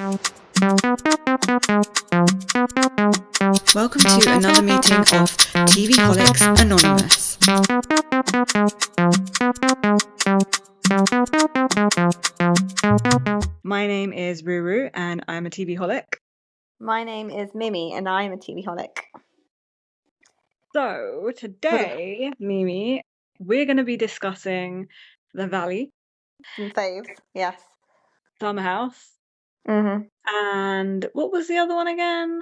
Welcome to another meeting of TVholics Anonymous. My name is Ruru and I'm a TVholic. My name is Mimi and I'm a TVholic. So today, Mimi, we're going to be discussing The Valley. Some faves, yes. Summer House. Mm-hmm. And what was the other one again?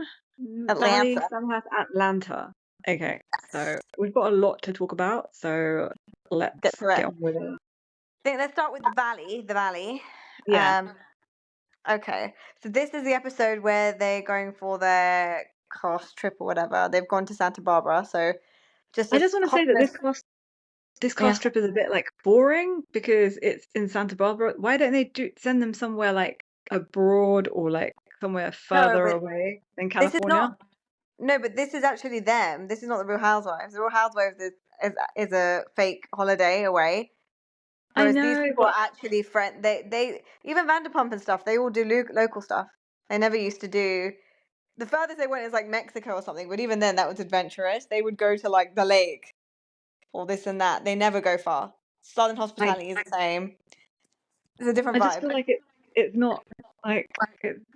Atlanta. Valley, Summer House, Atlanta. Okay, so we've got a lot to talk about, so let's get on with it. Let's start with The Valley. Yeah. Okay, so this is the episode where they're going for their cast trip or whatever. They've gone to Santa Barbara, so I just want to say that this cast trip is a bit like boring because it's in Santa Barbara. Why don't they send them somewhere like abroad or like somewhere further away than California? But this is actually them. This is not the Real Housewives. The Real Housewives is a fake holiday away. Whereas these people are actually friends. They even Vanderpump and stuff. They all do local stuff. They never used to do. The furthest they went is like Mexico or something. But even then, that was adventurous. They would go to like the lake, or this and that. They never go far. Southern hospitality is the same. It's a different vibe. I just feel like it's not like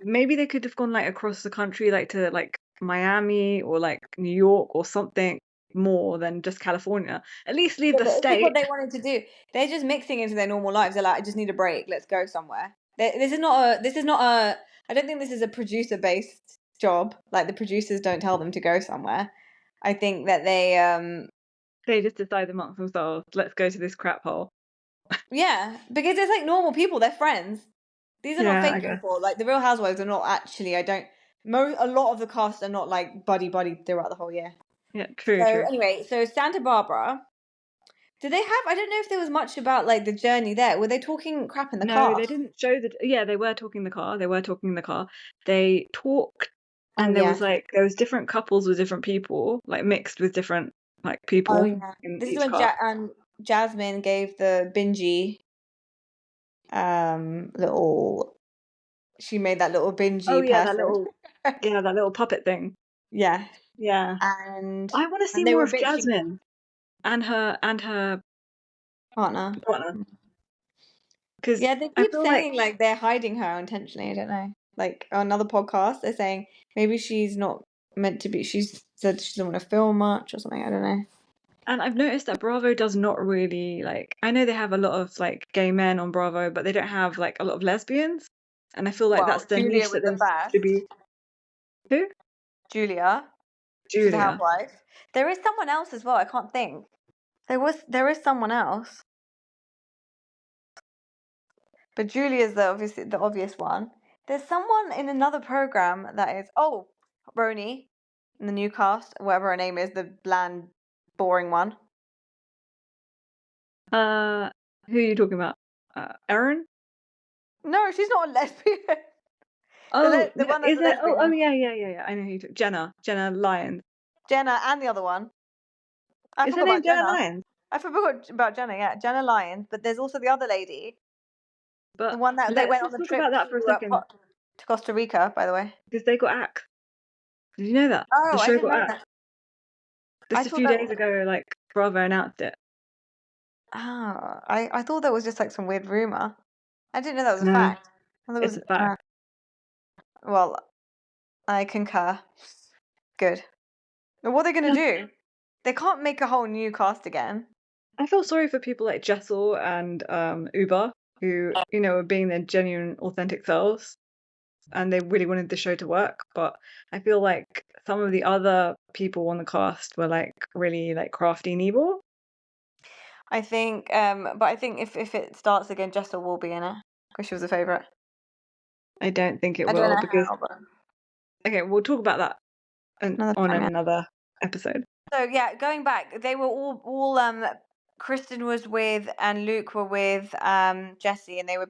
maybe they could have gone like across the country, like to like Miami or like New York or something more than just California. At least leave the state. This is what they wanted to do. They're just mixing into their normal lives. They're like, I just need a break. Let's go somewhere. This is not a. I don't think this is a producer-based job. Like the producers don't tell them to go somewhere. I think that they just decide amongst themselves, let's go to this crap hole. Yeah, because it's like normal people. They're friends. These are not fake people. Like the Real Housewives are not actually. A lot of the cast are not like buddy throughout the whole year. Yeah, true. Anyway, so Santa Barbara. Did they have? I don't know if there was much about like the journey there. Were they talking crap in the car? No, they didn't show the. Yeah, they were talking in the car. They talked, and there was different couples with different people, like mixed with different like people. Oh yeah. This is when Jasmine gave the Bingy little. She made that little Bingy. Oh yeah, person. that little puppet thing. Yeah. Yeah. And I want to see more of Jasmine and her partner. Because they keep saying like they're hiding her intentionally. I don't know. Like on another podcast, they're saying maybe she's not meant to be. She said she doesn't want to film much or something. I don't know. And I've noticed that Bravo does not really like. I know they have a lot of like gay men on Bravo, but they don't have like a lot of lesbians. And I feel like that's the niche that there should be. Who? Julia. She's a housewife. There is someone else as well. I can't think. There is someone else. But Julia's the obvious one. There's someone in another program that is RHONY in the new cast, whatever her name is, the bland, boring one. Who are you talking about? Erin? No, she's not a lesbian. Oh, the one that's yeah. I know who you talk. Jenna Lyons. Jenna and the other one. Is her name Jenna Lyons? I forgot about Jenna. Yeah, Jenna Lyons. But there's also the other lady. But the one that they went on the trip about that for a second. To Costa Rica, by the way. Because they got axed. Did you know that? Oh, the show got axed. Just a few days ago, like Bravo announced it. Oh, I thought that was just like some weird rumor. I didn't know that was a fact. It's a fact. Well, I concur. Good. But what are they going to do? They can't make a whole new cast again. I feel sorry for people like Jessel and Uber, who, are being their genuine, authentic selves. And they really wanted the show to work. But I feel like some of the other people on the cast were like really like crafty and evil. I think, but I think if it starts again, Jessel will be in it because she was a favourite. I don't think it will because. Okay, we'll talk about that on another episode. So yeah, going back, they were all Kristen was with and Luke were with Jesse, and they were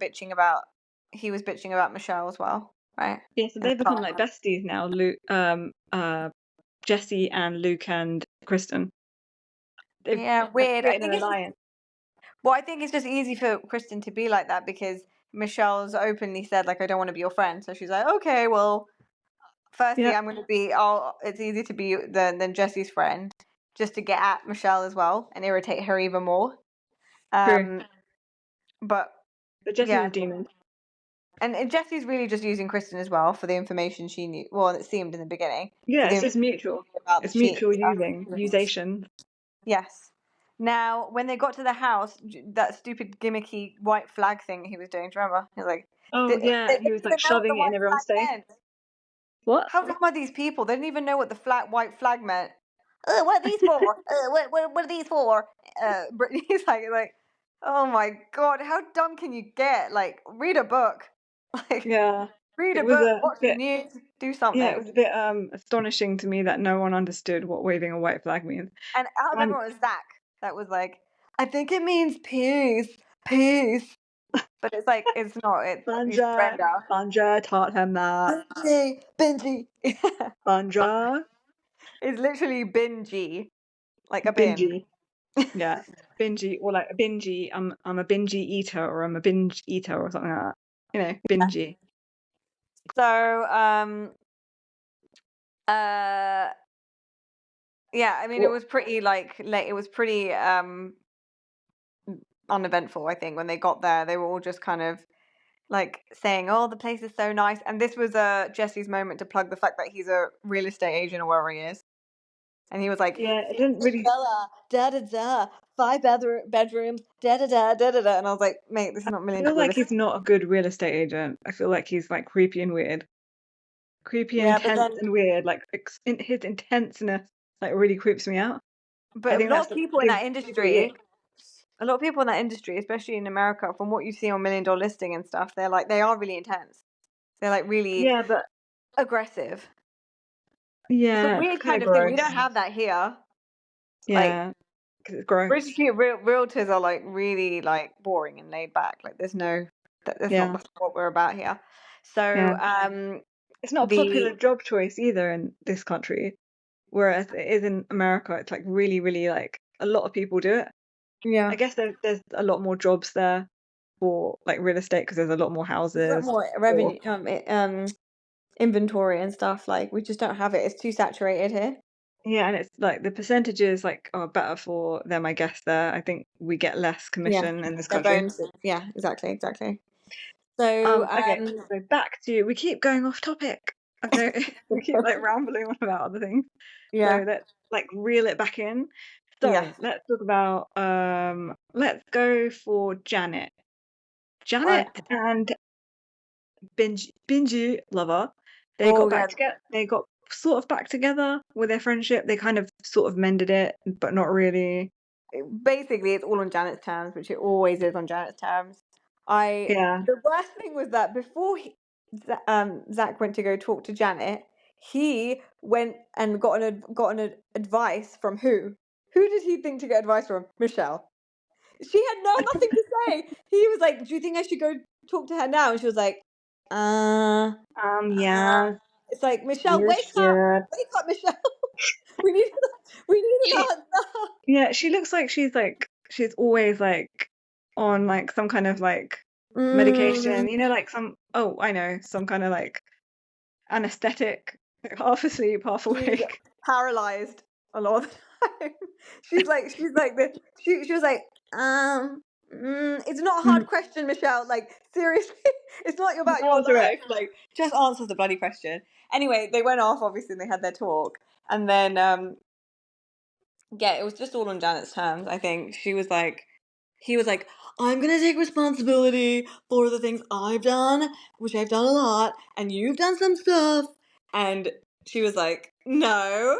he was bitching about Michelle as well, right? Yeah, so they've become like besties now. Luke, Jesse and Luke and Kristen. Yeah, weird. I think it's just easy for Kristen to be like that because Michelle's openly said, like, I don't want to be your friend. So she's like, okay, well, firstly, I'm going to be, it's easy to be than Jesse's friend, just to get at Michelle as well and irritate her even more. True. But Jesse's yeah. a demon. And Jesse's really just using Kristen as well for the information she knew. Well, it seemed in the beginning. Yeah, it's just mutual. About It's the cheating mutual stuff. usation. Yes. Now, when they got to the house, that stupid gimmicky white flag thing he was doing, do you remember? He was like, Oh yeah, he was like shoving it in everyone's face. What? How dumb are these people? They didn't even know what the white flag meant. What are these for? What are these for? Brittany's like, oh my god, how dumb can you get? Like, read a book. Like, yeah. read a book, watch the news, do something. Yeah, it was a bit astonishing to me that no one understood what waving a white flag means. And out of everyone, it was Zach that was like, I think it means peace, peace. But it's like, it's not. It's Sandra taught him that. Benji. Sandra. It's literally bingy, like a bingy. Yeah, bingy, or like a bingy. I'm a bingy eater, or I'm a binge eater, or something like that. You know, bingy. So yeah, I mean, it was pretty like late. It was pretty uneventful. I think when they got there, they were all just kind of like saying, "Oh, the place is so nice." And this was Jesse's moment to plug the fact that he's a real estate agent or wherever he is. And he was like, "Yeah, it didn't really da da da, 5 bedrooms, da da da da da." And I was like, "Mate, this is not $1 million." I feel like he's not a good real estate agent. I feel like he's like creepy and weird, intense and weird. Like his intenseness like really creeps me out. But a lot of people in that industry, especially in America, from what you see on $1 Million Listing and stuff, they are really intense. They're like really aggressive. Yeah, it's a weird kind of thing. We don't have that here. Yeah, because it's gross. British realtors are like really like boring and laid back. Like that's not what we're about here. So it's not a popular job choice either in this country, whereas it is in America. It's like really, really like a lot of people do it. Yeah, I guess there's a lot more jobs there for like real estate because there's a lot more houses. There's a lot more revenue, inventory and stuff. Like we just don't have it. It's too saturated here. Yeah, and it's like the percentages like are better for them, I guess. There, I think we get less commission in this country. Bonuses. Yeah, exactly. So okay, so back to we keep going off topic. Okay, we keep like rambling on about other things. Yeah. So let's like reel it back in. So let's talk about let's go for Janet. Janet and Benji lover. They got back together. They got sort of back together with their friendship. They kind of sort of mended it, but not really. Basically, it's all on Janet's terms, which it always is on Janet's terms. The worst thing was that before Zach went to go talk to Janet, he went and got an advice from who? Who did he think to get advice from? Michelle. She had nothing to say. He was like, "Do you think I should go talk to her now?" And she was like, yeah. It's like, Michelle, wake up, Michelle. we need an answer. Yeah, she looks like she's always like on like some kind of like medication, you know, like some kind of like anesthetic, like half asleep, half awake, paralyzed a lot of the time. She was like, it's not a hard question, Michelle. Like seriously, it's not about your life. Like just answer the bloody question. Anyway, they went off obviously and they had their talk, and then it was just all on Janet's terms. I think he was like, I'm gonna take responsibility for the things I've done, which I've done a lot, and you've done some stuff. And she was like, no,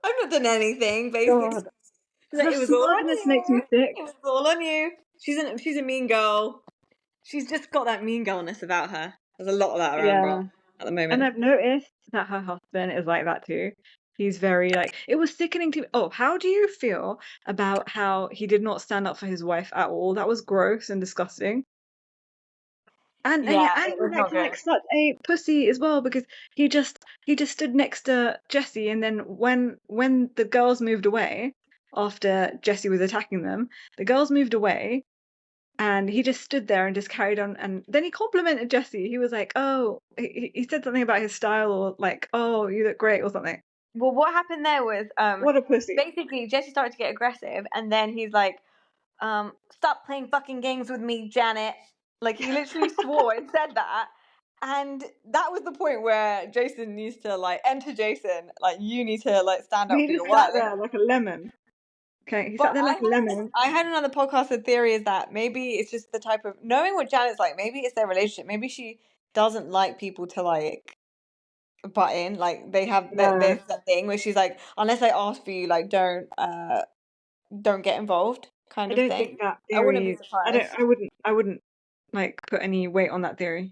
I've not done anything. Basically, it was all on you. Makes me sick. It was all on you. She's a mean girl. She's just got that mean girlness about her. There's a lot of that around at the moment. And I've noticed that her husband is like that too. He's very like, it was sickening to me. Oh, how do you feel about how he did not stand up for his wife at all? That was gross and disgusting. And he like such a pussy as well, because he just stood next to Jesse, and then when the girls moved away after Jesse was attacking them, the girls moved away, and he just stood there and just carried on. And then he complimented Jessie. He was like, "Oh," he said something about his style, or like, "Oh, you look great," or something. Well, what happened there was What a pussy. basically Jessie started to get aggressive, and then he's like, "Stop playing fucking games with me, Janet." Like, he literally swore and said that. And that was the point where Jason needs to, like, enter Jason. Like, you need to, like, stand up He for your just sat wife. there like a lemon. Okay, he sat But there like a lemon. I had another podcasted theory is that maybe it's just the type of, knowing what Janet's like, maybe it's their relationship. Maybe she doesn't like people to, like, butt in. Like, they have there's that thing where she's like, unless I ask for you, like, don't get involved, kind I of don't thing. think that I wouldn't be theory. surprised. I wouldn't like put any weight on that theory.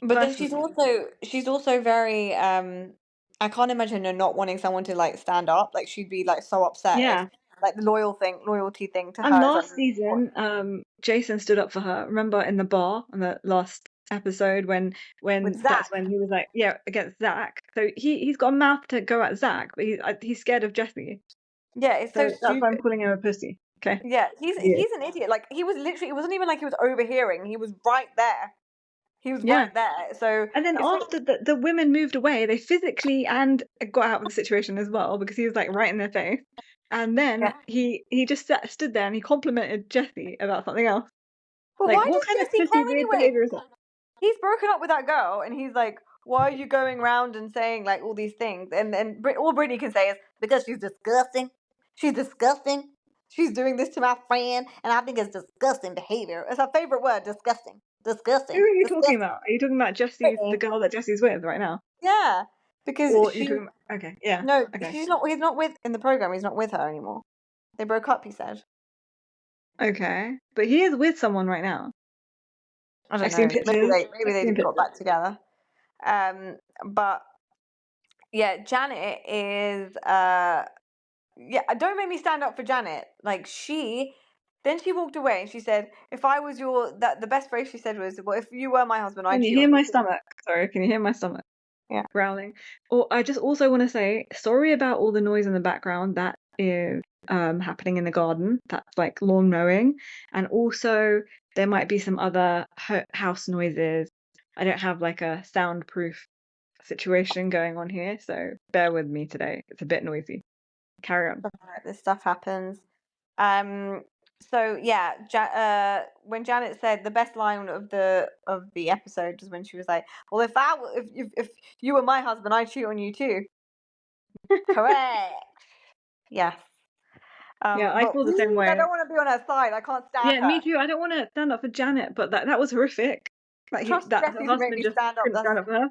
But then Personally. she's also very I can't imagine her not wanting someone to, like, stand up. Like, she'd be, like, so upset if, Yeah. like, the loyalty thing to And her is, like, last really important. season, Jason stood up for her. Remember in the bar on the last episode when With that's Zach. when he was like, yeah, against Zach. So he's got a mouth to go at Zach, but he's scared of Jessie. Yeah, it's So so that's why I'm stupid. calling him a pussy. Okay. Yeah, Yeah. he's an idiot. Like, he was literally, it wasn't even like he was overhearing. He was right there. He was Yeah. right there. So And then it's so, after the women moved away, they physically and got out of the situation as well, because he was like right in their face. And then yeah. he just stood there and he complimented Jessie about something else. But Like, why what does kind of Jesse pussy care weird anyway? behavior is that? He's broken up with that girl, and he's like, why are you going around and saying, like, all these things? And all Brittany can say is, because she's disgusting. She's disgusting. She's doing this to my friend, and I think it's disgusting behavior. It's her favorite word, disgusting. Who Disgusting. are you talking Disgusting. about? Are you talking about Brittany. the girl that Jesse's with right now? Yeah, because Or you're talking about, okay, yeah, no, okay. he's not with, in the program, he's not with her anymore. They broke up, he said. Okay. But he is with someone right now. I don't I've know. seen pictures. Maybe they got back together. But yeah, Janet is yeah, don't make me stand up for Janet. Like, then she walked away and she said, if I was the best phrase she said was, well, if you were my husband, I'd Can you cheat hear on you my too. stomach? Sorry, can you hear my stomach? Yeah. Growling. Or I just also want to say, sorry about all the noise in the background. That is happening in the garden. That's like lawn mowing. And also there might be some other house noises. I don't have like a soundproof situation going on here, so bear with me today. It's a bit noisy. Carry on. This stuff happens. So yeah, when Janet said the best line of the episode was when she was like, "Well, if you were my husband, I'd cheat on you too." Correct. Yes. Yeah, I But feel the same I way. don't want to be on her side. I can't stand Yeah, her. me too. I don't want to stand up for Janet, but that was horrific. Like Trust that Jessie her to make husband me just stand up. couldn't stand up for her.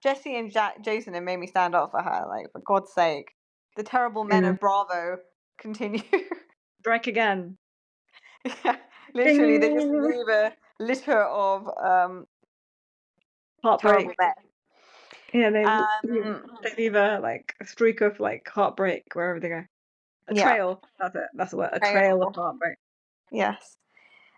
Jessie and Jason have made me stand up for her. Like, for God's sake, the terrible men Yeah. of Bravo continue. Strike again. Yeah, literally, they just leave a litter of Heartbreak. terrible men. Yeah, they Um, leave a like a streak of like heartbreak wherever they go. A yeah, trail. That's it. That's the word. A trail of heartbreak. yes.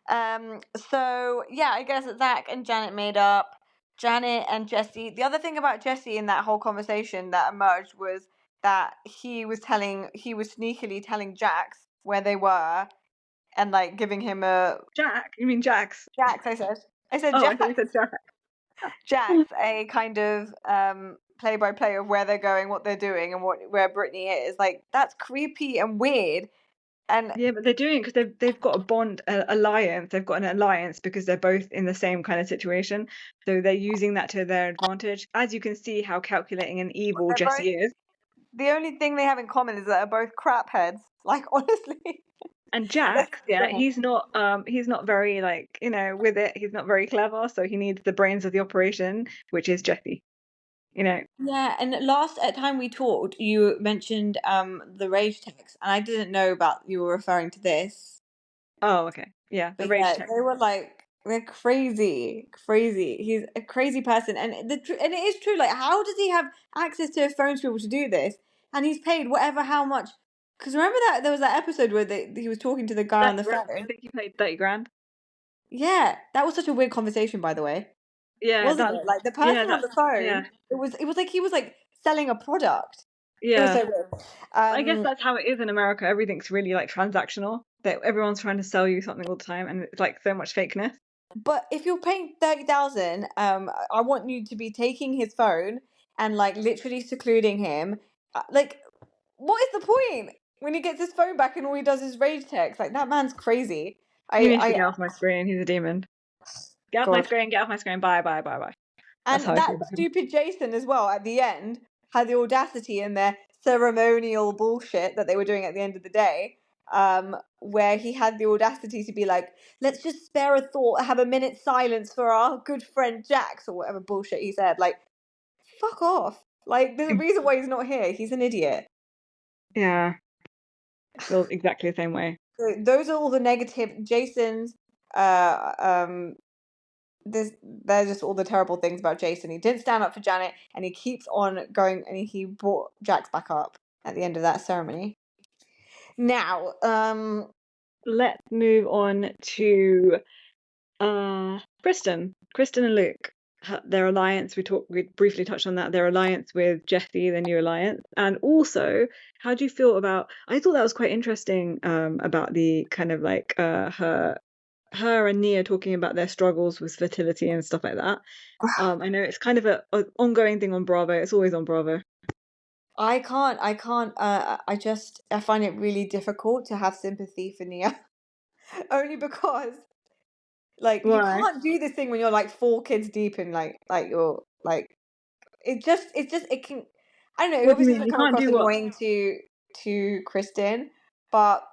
So yeah, I guess Zach and Janet made up. Janet and Jesse. The other thing about Jesse in that whole conversation that emerged was that he was sneakily telling Jax where they were and, like, giving him a Jack? You mean Jax? Jax. I said Oh, I Jax. thought you said Jack. Jax, a kind of play-by-play of where they're going, what they're doing, and where Brittany is. Like, that's creepy and weird. And yeah, but they're doing it because they've got a bond, alliance. They've got an alliance because they're both in the same kind of situation. So they're using that to their advantage. As you can see, how calculating and evil Jesse is. The only thing they have in common is that they're both crap heads. Like, honestly. And Jack, yeah, he's not very, like, with it. He's not very clever, so he needs the brains of the operation, which is Jesse. Yeah, and last time we talked, you mentioned the rage text, and I didn't know about you were referring to this. Oh, okay. Yeah, the But rage yeah, text. they were like, they're crazy. He's a crazy person, and and it is true. Like, how does he have access to a phone to be able to do this? And he's paid how much? Because remember that there was that episode where he was talking to the guy on the phone. I think he paid 30 grand. Yeah, that was such a weird conversation, by the way. Yeah, Wasn't it? Like, the person on the phone, yeah. it was like he was, like, selling a product. Yeah. It was so weird. I guess that's how it is in America. Everything's really like transactional. that everyone's trying to sell you something all the time, and it's like so much fakeness. But if you're paying 30,000, I want you to be taking his phone and like literally secluding him. Like, what is the point when he gets his phone back and all he does is rage text? Like that man's crazy. He needs to get off my screen. He's a demon. Get off my God. screen. Get off my screen. Bye, bye, bye, bye. That's how And I feel that about him. stupid Jason as well at the end had the audacity in their ceremonial bullshit that they were doing at the end of the day, where he had the audacity to be like, let's just spare a thought, have a minute's silence for our good friend Jax, or whatever bullshit he said. Like, fuck off. Like, there's a reason why he's not here. He's an idiot. Yeah. I feel exactly the same way. So those are all the negative Jason's they're just all the terrible things about Jason. He didn't stand up for Janet, and he keeps on going, and he brought Jax back up at the end of that ceremony. Now, let's move on to Kristen and Luke. Their alliance, we briefly touched on that, their alliance with Jesse, the new alliance. And also, how do you feel about, I thought that was quite interesting, about the kind of like her and Nia talking about their struggles with fertility and stuff like that. I know it's kind of an ongoing thing on Bravo. It's always on Bravo. I find it really difficult to have sympathy for Nia. Only because like you Why? can't do this thing when you're like 4 kids deep in like you're like it can, I don't know, it What do you obviously mean? doesn't You come can't across do what? annoying to Kristen, but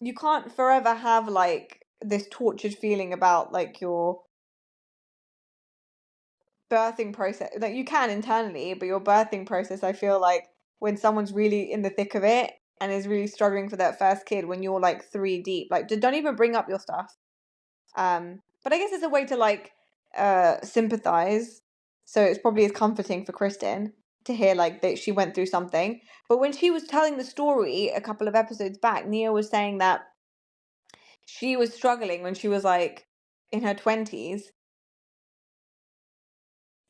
you can't forever have like this tortured feeling about like your birthing process. Like you can internally, but your birthing process, I feel like when someone's really in the thick of it and is really struggling for that first kid, when you're like 3 deep, like don't even bring up your stuff. But I guess it's a way to like sympathize. So it's probably as comforting for Kristen to hear like that she went through something. But when she was telling the story a couple of episodes back, Nia was saying that she was struggling when she was like in her 20s.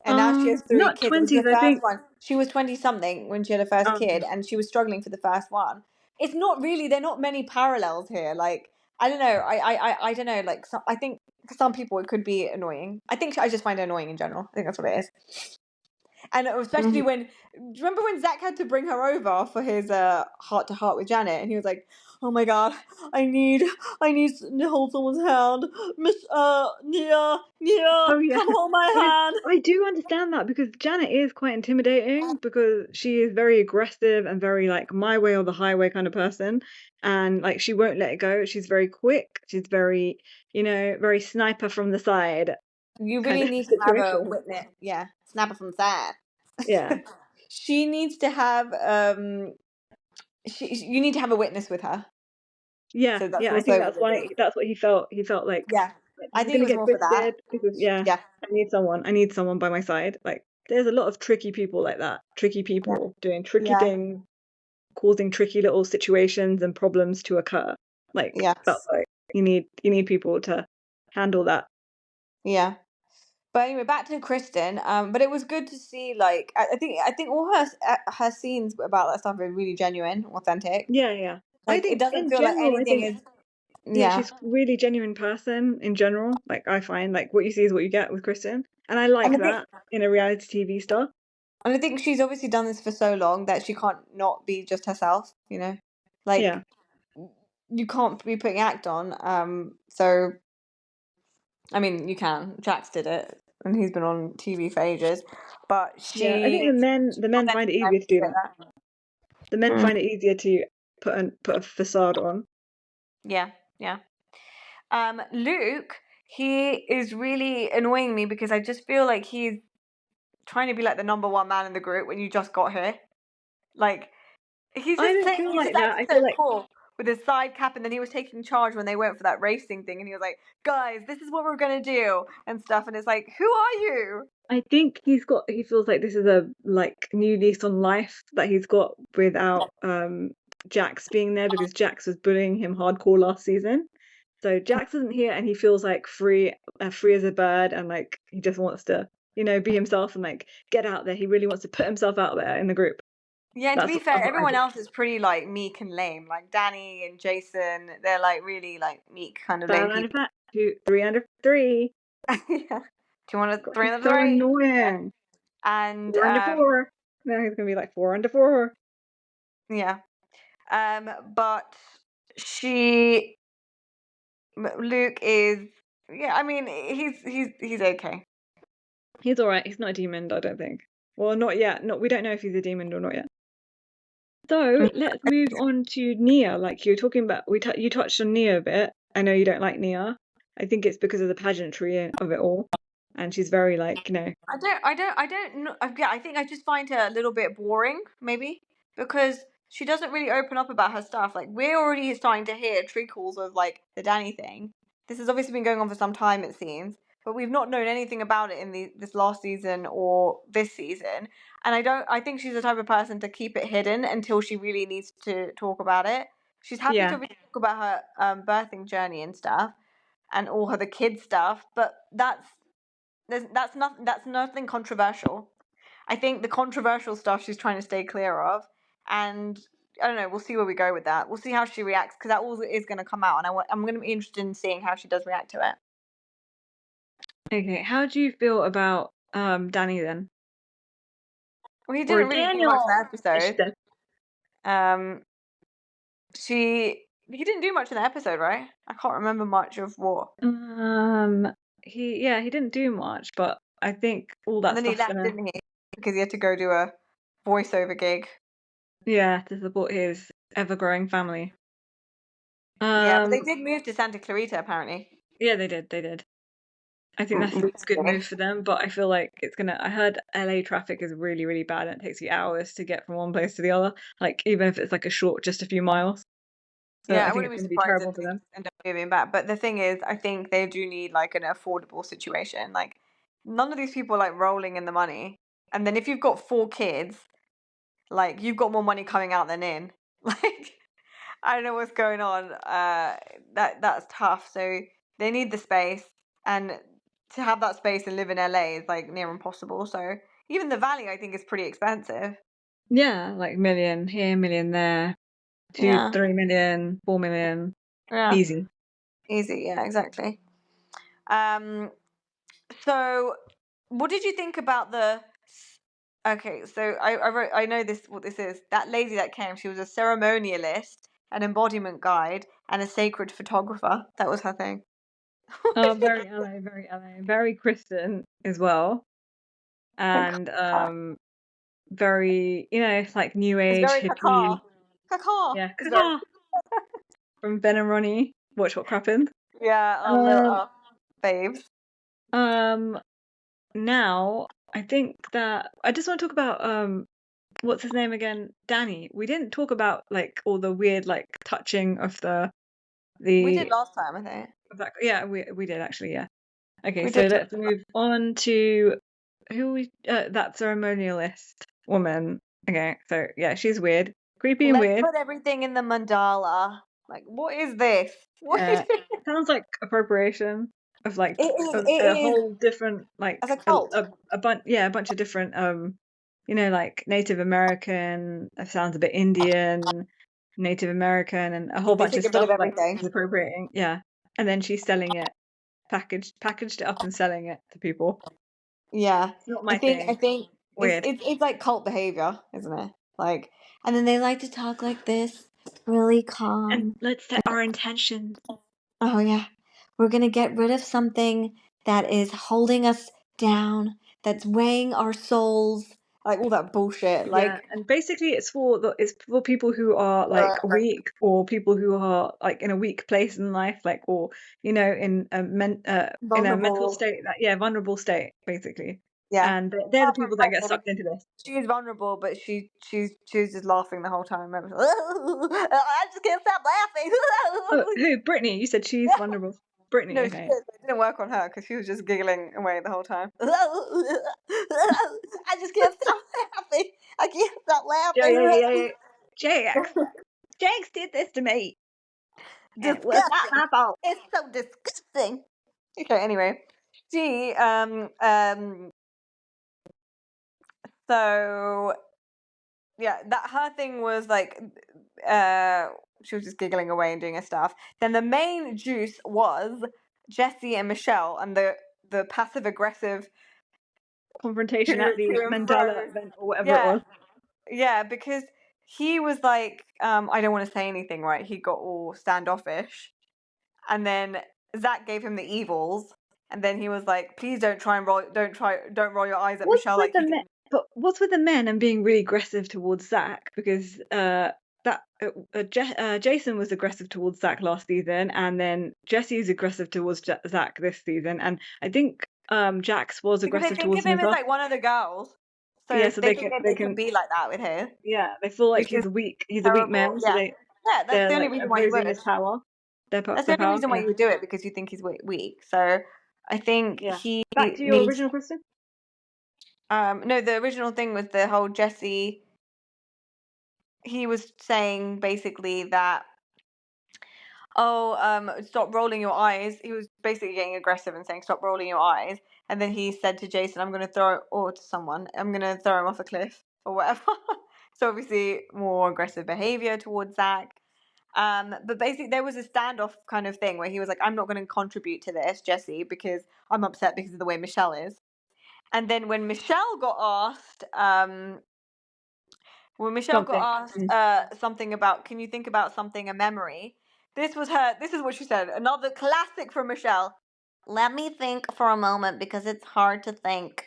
And now she has 3 Not kids. It was 20s, the I first think. one. She was 20 something when she had her first kid, and she was struggling for the first one. It's not really, there are not many parallels here. Like, I don't know. I don't know. Like, I think for some people it could be annoying. I think I just find it annoying in general. I think that's what it is. And especially when, do you remember when Zach had to bring her over for his heart to heart with Janet, and he was like, "Oh my god, I need to hold someone's hand, Miss Nia, Oh yeah. come hold my hand." I do understand that, because Janet is quite intimidating, because she is very aggressive and very like my way or the highway kind of person, and like she won't let it go. She's very quick. She's very, very sniper from the side You kind really of need to have a situation. witness. Yeah, snapper from the side. Yeah. She needs to have you need to have a witness with her. Yeah, So that's yeah, I think also that's what it why is. that's what he felt. He felt like Yeah, this I is think it gonna was get more for that. twisted. Because Yeah, I need someone. I need someone by my side. Like there's a lot of tricky people like that. Tricky yeah, people doing tricky yeah, things, causing tricky little situations and problems to occur. Like yeah, that's like you need people to handle that. yeah. But anyway, back to Kristen. But it was good to see. Like, I think all her scenes about that stuff are really genuine, authentic. Yeah, yeah. I Like, it think doesn't in feel like general, I anything think is. yeah, Yeah, she's a really genuine person in general. Like I find like what you see is what you get with Kristen. And I and like I think that in a reality TV star. And I think she's obviously done this for so long that she can't not be just herself, you know? Yeah. Like, you can't be putting act on. So, I mean, you can. Jax did it, and he's been on TV for ages. But Yeah, I think she's the men find authentic it enough easier to to do say that. that. The men Mm. find it easier to put a facade on. Yeah, yeah. Luke, he is really annoying me because I just feel like he's trying to be like the number one man in the group when you just got here. Like, I don't feel he's like just that. acting I feel so like cool with his side cap, and then he was taking charge when they went for that racing thing, and he was like, "Guys, this is what we're gonna do," and stuff. And it's like, who are you? I think he feels like this is a like new lease on life that he's got without Jax being there, because Jax was bullying him hardcore last season. So Jax isn't here and he feels like free as a bird, and like he just wants to, be himself and like get out there. He really wants to put himself out there in the group. Yeah, and to be fair, That's what I everyone think. else is pretty like meek and lame. Like Danny and Jason, they're like really like meek kind of lame 5 under people. 5, 3 under 3. Yeah. Do you want to God, three he's on the so three? Yeah. annoying. And 4 under 4. Now he's gonna be like 4 under 4. yeah. But she Luke is, yeah, I mean he's okay. He's alright. He's not a demon, I don't think. Well, not yet. We don't know if he's a demon or not yet. So let's move on to Nia. Like you were talking about, you touched on Nia a bit. I know you don't like Nia. I think it's because of the pageantry of it all, and she's very like, I don't know. Yeah, I think I just find her a little bit boring, maybe, because she doesn't really open up about her stuff. Like we're already starting to hear treacles of like the Danny thing. This has obviously been going on for some time, it seems, but we've not known anything about it in this last season or this season. And I think she's the type of person to keep it hidden until she really needs to talk about it. She's happy to yeah, talk about her birthing journey and stuff, and all her the kid stuff, but that's nothing controversial. I think the controversial stuff she's trying to stay clear of, and I don't know. We'll see where we go with that. We'll see how she reacts because that all is going to come out, and I'm going to be interested in seeing how she does react to it. Okay, how do you feel about Danny then? Well, he Or didn't really do much in Daniel, the as she episode. said. Um, he didn't do much in the episode, right? I can't remember much of what. He didn't do much, but I think all And that then he stuff's left, gonna, didn't he? Because he had to go do a voiceover gig. to support his ever-growing family. Yeah, but they did move to Santa Clarita apparently. Yeah, they did. I think that's a good move for them, but I feel like I heard LA traffic is really, really bad and it takes you hours to get from one place to the other, like even if it's like just a few miles. So Yeah, I I think wouldn't it's be going to be surprised if terrible for they them. just end up moving back. But the thing is, I think they do need like an affordable situation. Like none of these people are like rolling in the money. And then if you've got 4 kids, like you've got more money coming out than in. Like I don't know what's going on. That's tough. So they need the space, and to have that space and live in LA is like near impossible. So even the Valley, I think, is pretty expensive. Yeah, like million here, million there, 2, Yeah, 3 million, 4 million, yeah, easy. easy. Yeah, exactly. Um, so what did you think about the? Okay, so I wrote. I know this. What this is? That lady that came. She was a ceremonialist, an embodiment guide, and a sacred photographer. That was her thing. Oh, very LA, very LA, very Christian as well, and very, it's like new It's age very hippie. caca. Caca. Yeah, It's very from Ben and Ronnie. Watch What Crappened. yeah. Our Um, little babes. um, Now I think that I just want to talk about what's his name again? Danny. We didn't talk about like all the weird like touching of We did the last time, I think. of that. Yeah, we did actually. Yeah. Okay, We so did. let's move on to that ceremonialist woman. Okay, so yeah, she's weird, creepy and Let's weird. put everything in the mandala. Like, what is this? What is Yeah, it? sounds like appropriation of like It is. It a is whole different like as a cult. a bunch a bunch of different like Native American. It sounds a bit Indian, Native American, and a whole They bunch of take a bit stuff of like everything. she's appropriating. Yeah, and then she's selling it, packaged it up and selling it to people. Yeah, It's not I my think. I thing. think Weird. it's like cult behavior, isn't it? Like, and then they like to talk like this, really And calm. let's set our intentions. Oh yeah, we're gonna get rid of something that is holding us down, that's weighing our souls, like all that bullshit. Yeah, Like, and basically it's for people who are like weak or people who are like in a weak place in life, like or in a mental vulnerable. state vulnerable state basically. Yeah. And they're the Apart from people that get Brennan, sucked into this. she's vulnerable, but she's just laughing the whole time. I just can't stop laughing. Oh, who? Brittany, you said she's vulnerable. Brittany, No, she okay. is. But it didn't work on her because she was just giggling away the whole time. I just can't stop laughing. I can't stop laughing. Yeah. Jax. Jax did this to me. And it was not Disgusting. my fault. It's so disgusting. Okay, anyway. She so that her thing was like, she was just giggling away and doing her stuff. Then the main juice was Jessie and Michelle and the passive aggressive confrontation at the to and Mandela fro. event or whatever it Yeah, was. yeah, because he was like, I don't want to say anything, right? He got all standoffish, and then Zach gave him the evils, and then he was like, "Please don't roll your eyes at What's Michelle with like the you did." men? But what's with the men and being really aggressive towards Zach? Because Jason was aggressive towards Zach last season, and then Jesse's aggressive towards Zach this season, and I think Jax was Because they aggressive think towards of him him as as well. like one of the girls, Yeah, so so they they think can that they they can can be like that with him, yeah, they feel like which is he's a weak terrible. man, so Yeah, yeah, that's they're the only like reason why you opposing would. his power, That's the their only power. reason why Yeah, you would do it, because you think he's weak. So I think yeah. he Back to your needs. original question. No, the original thing was the whole Jesse. He was saying basically that, stop rolling your eyes. He was basically getting aggressive and saying, stop rolling your eyes. And then he said to Jason, I'm going to throw, or to someone, I'm going to throw him off a cliff or whatever. So obviously more aggressive behavior towards Zach. But basically there was a standoff kind of thing where he was like, I'm not going to contribute to this, Jesse, because I'm upset because of the way Michelle is. And then when Michelle got asked, Something. something about, can you think about something, a memory? This is what she said. Another classic from Michelle. Let me think for a moment because it's hard to think.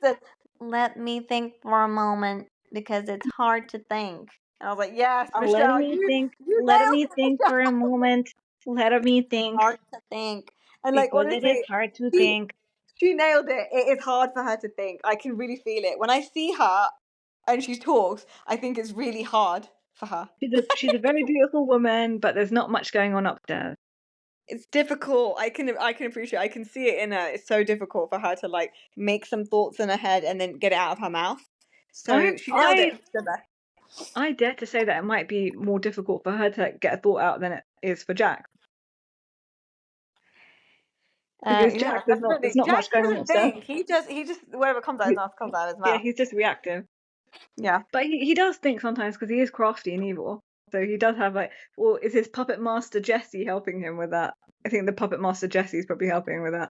Said, let me think for a moment because it's hard to think. And I was like, yes, Let Michelle, me think. you Let nailed me it, think for a Michelle. moment. Let me think. Hard to think. And like Because it is honestly, hard to she think. she nailed it. It is hard for her to think. I can really feel it. When I see her and she talks, I think it's really hard for her. She's a very beautiful woman, but there's not much going on up there. It's difficult. I can appreciate. I can see it in her. It's so difficult for her to like make some thoughts in her head and then get it out of her mouth. So she nailed it. I dare to say that it might be more difficult for her to get a thought out than it is for Jack. Because Yeah, Jack definitely. there's not Jack much going on doesn't upstairs. think. He just whatever comes out his mouth comes out of his Yeah, mouth. he's just reactive. Yeah. But he does think sometimes because he is crafty and evil. So he does have like, well, is his puppet master Jesse helping him with that? I think the puppet master Jesse is probably helping him with that.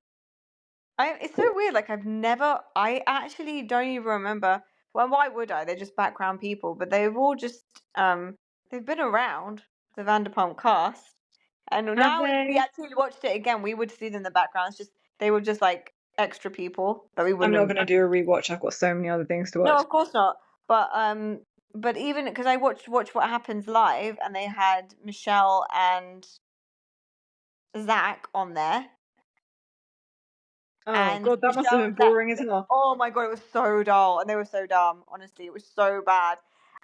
It's so weird. Like I actually don't even remember. Well, why would I? They're just background people, but they've all just they've been around the Vanderpump cast, and Have now if we they? actually watched it again, we would see them in the background. It's just they were just like extra people that we I'm wouldn't not have. going to do a rewatch. I've got so many other things to No, watch. of course not. But even because I watched Watch What Happens Live, and they had Michelle and Zach on there. Oh And God, that must have Michelle been and Zach, boring as hell. oh my god, it was so dull, and they were so dumb. Honestly, it was so bad.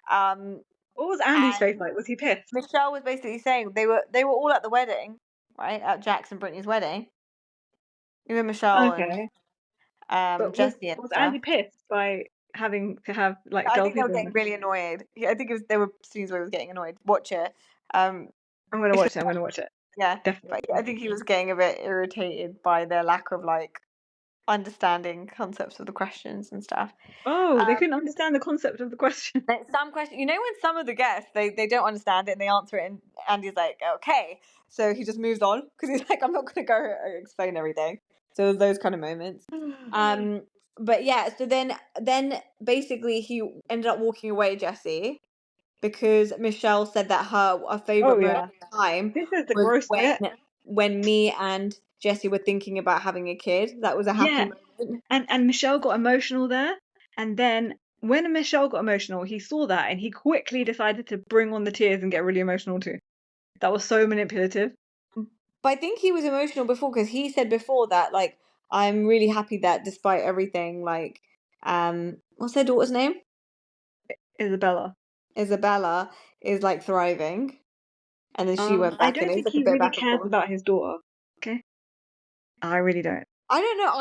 What was Andy's face And like? Was he pissed? Michelle was basically saying they were all at the wedding, right, at Jax and Brittany's wedding. Even Michelle and Okay. But Jesse and was stuff. Andy pissed by having to have like I dull think they were people in getting there? really annoyed. I think there were scenes where he was getting annoyed. Watch it. Um, I'm gonna it's watch just it. I'm gonna watch it. yeah, but Definitely. I think he was getting a bit irritated by their lack of like understanding concepts of the questions and stuff. Oh, they Um, couldn't understand the concept of the question. Like some question, you know, when some of the guests they don't understand it and they answer it, and Andy's like, okay, so he just moves on because he's like, I'm not going to go explain everything. So those kind of moments. But yeah, so then basically he ended up walking away, Jesse, because Michelle said that her favorite Oh moment yeah. of time This is the was gross bit. when me and Jesse were thinking about having a kid. That was a happy Yeah, moment. and Michelle got emotional there, and then when Michelle got emotional, he saw that and he quickly decided to bring on the tears and get really emotional too. That was so manipulative. But I think he was emotional before because he said before that like I'm really happy that despite everything like what's their daughter's name? Isabella. Isabella is like thriving, and then she went I back and don't it was think like a he bit really back and cares forth. about his daughter. Okay, I really don't. I don't know.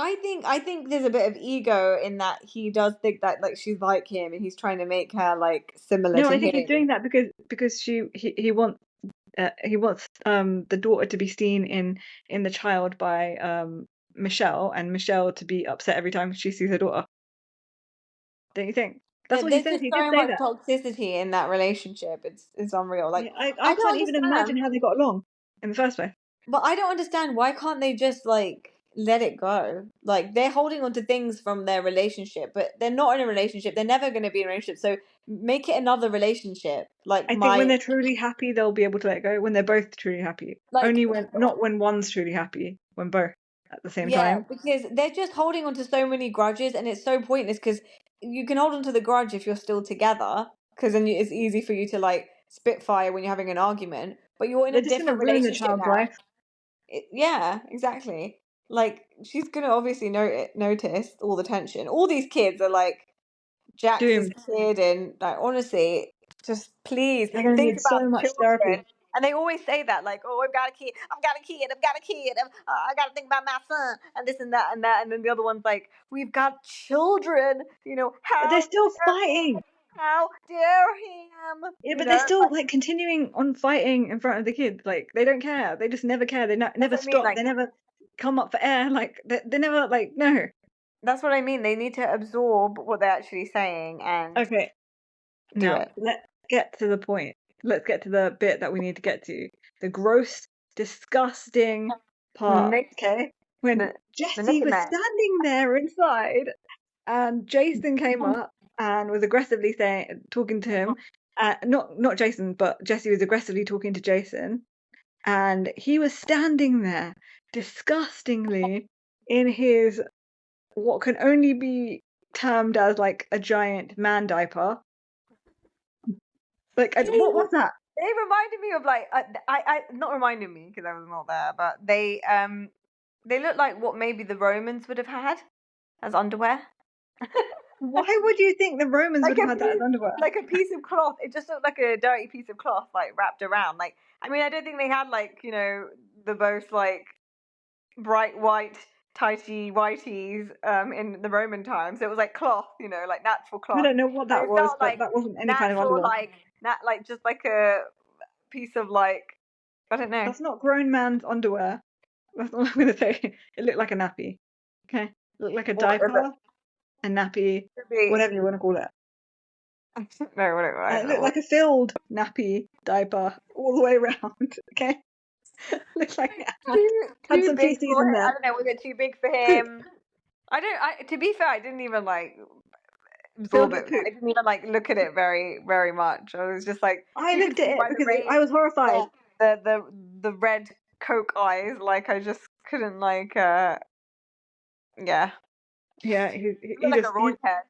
I think there's a bit of ego in that he does think that like she's like him and he's trying to make her like similar No, to I think he's him. doing that because he wants the daughter to be seen in the child by Michelle, and Michelle to be upset every time she sees her daughter. Don't you think? That's what he There's said. just He did so say much that. toxicity in that relationship. It's unreal. Like, Yeah, I I don't can't even imagine understand. how they got along in the first place. But I don't understand, why can't they just like let it go? Like, they're holding on to things from their relationship, but they're not in a relationship. They're never going to be in a relationship. So make it another relationship. Like I think when they're truly happy, they'll be able to let go. When they're both truly happy, like only when not when one's truly happy. When both at the same yeah, time. because they're just holding on to so many grudges, and it's so pointless because you can hold on to the grudge if you're still together, because then it's easy for you to like spitfire when you're having an argument. But you're in They're a just gonna different ruin the relationship child's now. life. Yeah, exactly. Like, she's gonna obviously notice all the tension. All these kids are like Jax's Doomed. kid, and like, honestly, just please They're gonna think need so about the much children. therapy. And they always say that, like, oh, I've got a kid, I've got a kid, I've got a kid, I got to think about my son, and this and that and that. And then the other one's like, we've got children, But they're how still dare fighting. him, how dare him, Yeah, but they're still like continuing on fighting in front of the kids. Like they don't care. They just never care. They that's never what I mean. stop. Like, They never come up for air. Like they never like no. that's what I mean. They need to absorb what they're actually saying and Okay, do now it. let's get to the point. Let's get to the bit that we need to get to. The gross, disgusting part. Nick, Okay, when the Nick Jesse and was Nack. standing there inside, and Jason came up and was aggressively talking to him. Not Jason, but Jesse was aggressively talking to Jason, and he was standing there disgustingly in his what can only be termed as like a giant man diaper. Like, what was that? They reminded me of like I not reminded me because I was not there, but they look like what maybe the Romans would have had as underwear. Why would you think the Romans would Like have had that as underwear? like a piece of cloth. It just looked like a dirty piece of cloth, like wrapped around. Like, I mean, I don't think they had like the most like bright white tighty whiteys in the Roman times. It was like cloth, like natural I cloth. don't know what So that it was, felt but like that wasn't any kind of natural, underwear. like just like a piece of like, I don't know. That's not grown man's underwear. That's all I'm gonna say. It looked like a nappy. Okay, it looked like a What is it? diaper, a nappy, Could be. whatever you want to call it. No, whatever. I And it don't know looked like a filled nappy diaper all the way around. Okay, looks like it had too some big feces for in him. I there. don't know. Was it too big for Poop him? I don't. To be fair, I didn't even like filled absorb with it. poop. I didn't even like look at it very, very much. I was just like, I you could looked at see it by the because rain, I was horrified. the red Coke eyes. Like, I just couldn't like. Yeah, Yeah, it looked like a RHONY head.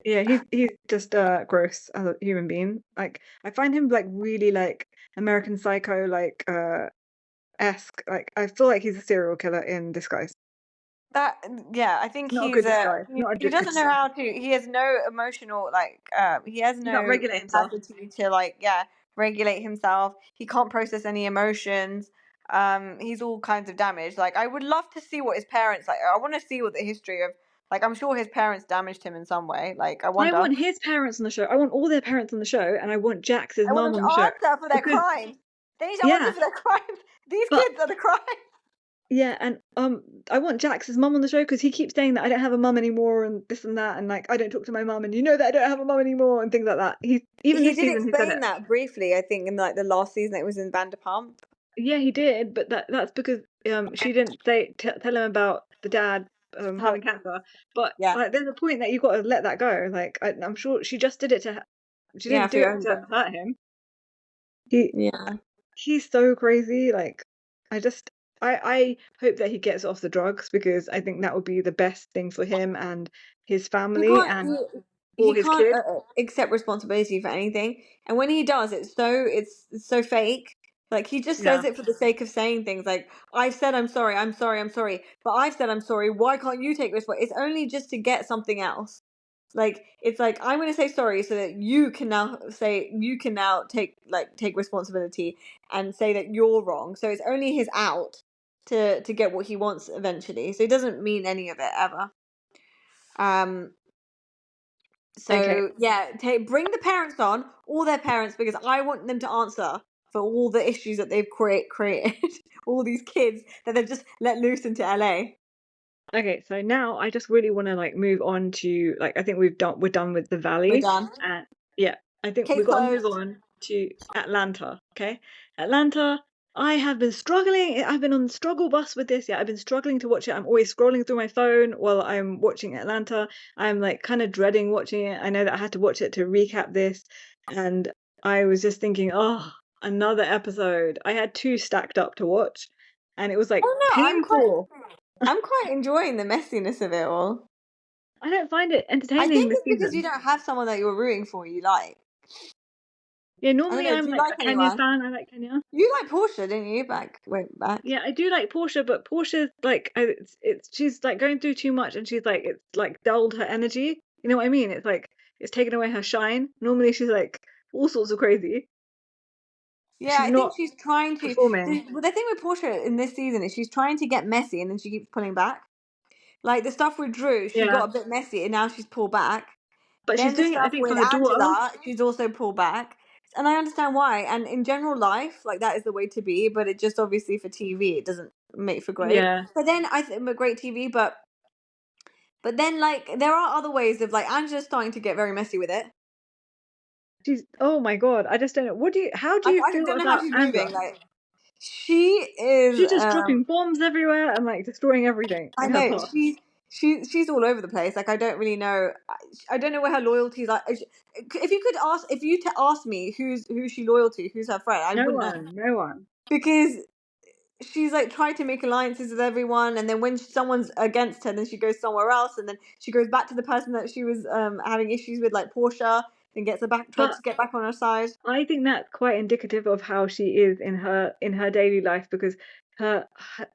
yeah, he's just gross as a human being. Like I find him like really like American Psycho like esque. Like I feel like he's a serial killer in disguise. Yeah, I think Not a he's good disguise. Not a he good doesn't know disguise. how to. He has no emotional like. He has He can't no regulate himself. capacity to like regulate himself. He can't process any emotions. He's all kinds of damaged. Like, I would love to see what his parents like. I want to see what the history of, like, I'm sure his parents damaged him in some way. Like, I I wonder. want his parents on the show. I want all their parents on the show, and I want Jax's I want mum them on to the show answer for their because crimes. They need to answer yeah, for their crimes. These but kids are the crimes. yeah, and I want Jax's mum on the show because he keeps saying that I don't have a mum anymore and this and that, and like I don't talk to my mum, and you know that I don't have a mum anymore and things like that. He even He this did season he said explain it. that briefly, I think, in like the last season it was in Vanderpump. Yeah, he did, but that's because she didn't tell him about the dad How? having cancer. But Yeah. like, there's a point that you got to let that go. Like I'm sure she just did it to. She Yeah, didn't for do your it own to good. hurt him. He Yeah. he's so crazy. Like I just I hope that he gets off the drugs because I think that would be the best thing for him and his He family can't. and for He his can't kid. accept responsibility for anything, and when he does, it's so fake. Like, he just Yeah. says it for the sake of saying things. Like, I've said I'm sorry, I'm sorry, I'm sorry, but I've said I'm sorry. Why can't you take responsibility? It's only just to get something else. Like, it's like, I'm going to say sorry so that you can now take responsibility and say that you're wrong. So it's only his out to get what he wants eventually. So it doesn't mean any of it ever. Okay. So yeah, bring the parents on, all their parents, because I want them to answer for all the issues that they've created, all these kids that they've just let loose into LA. Okay, so now I just really want to like move on to like I think we're done with the We're Valley, done. and yeah, I think Case we've got to move closed. on to Atlanta. Okay, Atlanta. I have been struggling. I've been on the struggle bus with this. Yeah, I've been struggling to watch it. I'm always scrolling through my phone while I'm watching Atlanta. I'm like kind of dreading watching it. I know that I had to watch it to recap this, and I was just thinking, oh, another episode. I had two stacked up to watch, and it was like Oh no, painful. I'm quite enjoying the messiness of it all. I don't find it I entertaining think this it's because you season. don't have someone that you're rooting for. You like. Yeah, I don't normally know. Do I'm you like like a Kenya anyone? fan. I like Kenya. You like Portia, didn't you? Went back. Yeah, I do like Portia, but Portia's like it's she's like going through too much, and she's like it's like dulled her energy. You know what I mean? It's like it's taken away her shine. Normally she's like all sorts of crazy. Yeah, She's I think not she's trying to. performing. The thing with Portia in this season is she's trying to get messy, and then she keeps pulling back. Like the stuff with Drew, she Yeah, got a bit messy, and now she's pulled back. but she's Then the doing it, I stuff think, for with her daughter. Angela, she's also pulled back. And I understand why. And in general life, like that is the way to be, but it just obviously for TV, it doesn't make for great. Yeah, But then I think great TV, but then like there are other ways of like Angela's starting to get very messy with it. she's oh my God. I just don't know. How do I, you I feel don't know how about she's moving. Angela? Like she is She's just dropping bombs everywhere and like destroying everything I in her know path. she's all over the place. Like I don't really know. I don't know where her loyalties are. If you could ask, if you to ask me who's she loyal to, who's her friend, I No wouldn't know one, no one. because she's like trying to make alliances with everyone, and then when someone's against her, then she goes somewhere else, and then she goes back to the person that she was having issues with, like Portia, and tries But to get back on her side. I think that's quite indicative of how she is in her daily life because her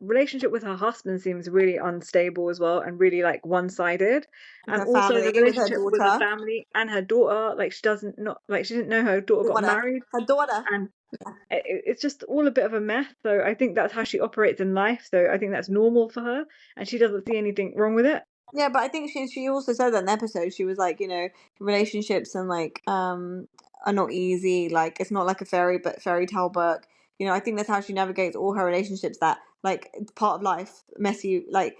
relationship with her husband seems really unstable as well and really like one-sided. With And her also the family, with her relationship with the daughter, family and her daughter, like she doesn't not like she didn't know her daughter got married her daughter. and it's just all a bit of a mess. So I think that's how she operates in life. So I think that's normal for her and she doesn't see anything wrong with it. Yeah, but I think she also said that in the episode. She was like, relationships and like are not easy. Like it's not like a fairy tale book. I think that's how she navigates all her relationships. That like it's part of life, messy. Like